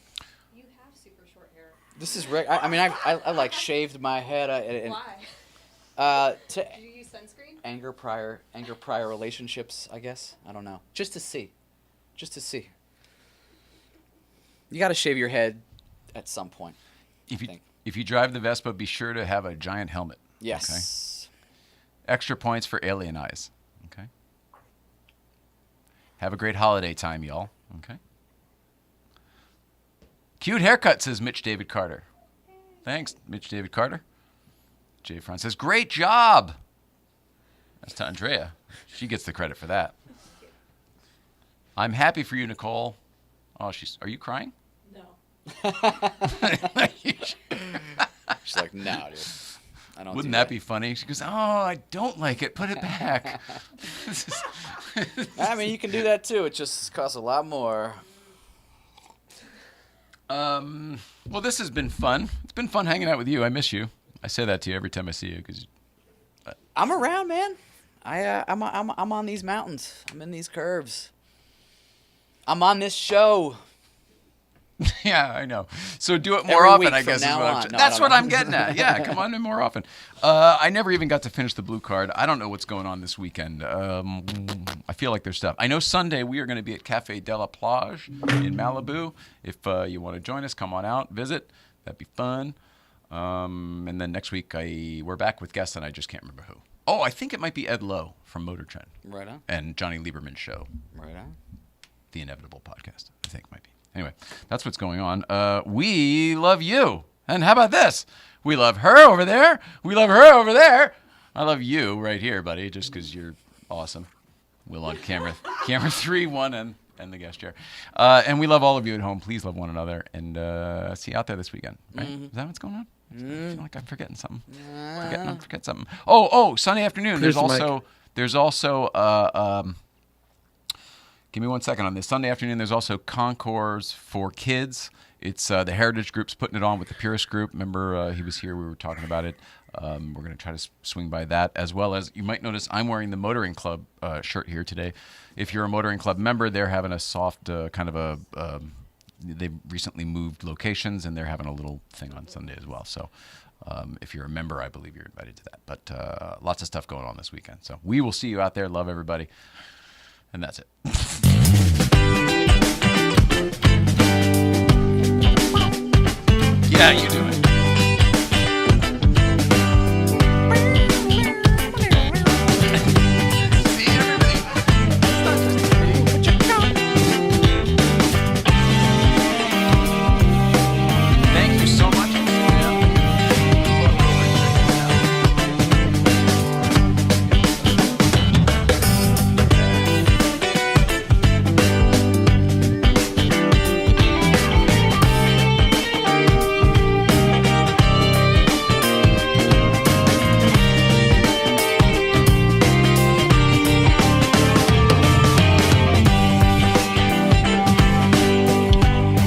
You have super short hair. This is I mean, I like shaved my head. Why? To Do you use sunscreen? anger prior relationships, I guess. I don't know. Just to see. You got to shave your head at some point. If you drive the Vespa, be sure to have a giant helmet. Yes. Okay? Extra points for alien eyes. Okay. Have a great holiday time, y'all. Okay. Cute haircut, says Mitch David Carter. Thanks, Mitch David Carter. Jay Franz says, great job. That's to Andrea. She gets the credit for that. I'm happy for you, Nicole. Oh, are you crying? No. She's like, no, dude. I don't. Wouldn't that be funny? She goes, oh, I don't like it. Put it back. I mean, you can do that too. It just costs a lot more. Well, this has been fun. It's been fun hanging out with you. I miss you. I say that to you every time I see you because I'm around, man. I'm on these mountains. I'm in these curves. I'm on this show. yeah, I know. So do it more Every often, week I guess. from now on. No, That's what no. I'm getting at. Yeah, come on in more often. I never even got to finish the blue card. I don't know what's going on this weekend. I feel like there's stuff. I know Sunday we are going to be at Cafe de la Plage in Malibu. If you want to join us, come on out, visit. That'd be fun. And then next week we're back with guests, and I just can't remember who. Oh, I think it might be Ed Lowe from Motor Trend. Right on. And Johnny Lieberman's show. Right on. The Inevitable Podcast, I think might be. Anyway, that's what's going on. We love you. And how about this? We love her over there. We love her over there. I love you right here, buddy, just because you're awesome. Will on camera 3, 1, and the guest chair. And we love all of you at home. Please love one another. And see you out there this weekend. Right? Mm-hmm. Is that what's going on? I feel like I'm forgetting something. Forget something. Oh, Sunday afternoon. There's also give me 1 second on this. Sunday afternoon, there's also Concours for Kids. It's the Heritage Group's putting it on with the Purist Group. Remember, he was here. We were talking about it. We're going to try to swing by that, as well as you might notice I'm wearing the Motoring Club shirt here today. If you're a Motoring Club member, they're having a soft kind of they've recently moved locations, and they're having a little thing on Sunday as well. So if you're a member, I believe you're invited to that. But lots of stuff going on this weekend. So we will see you out there. Love everybody. And that's it. Yeah, you do it.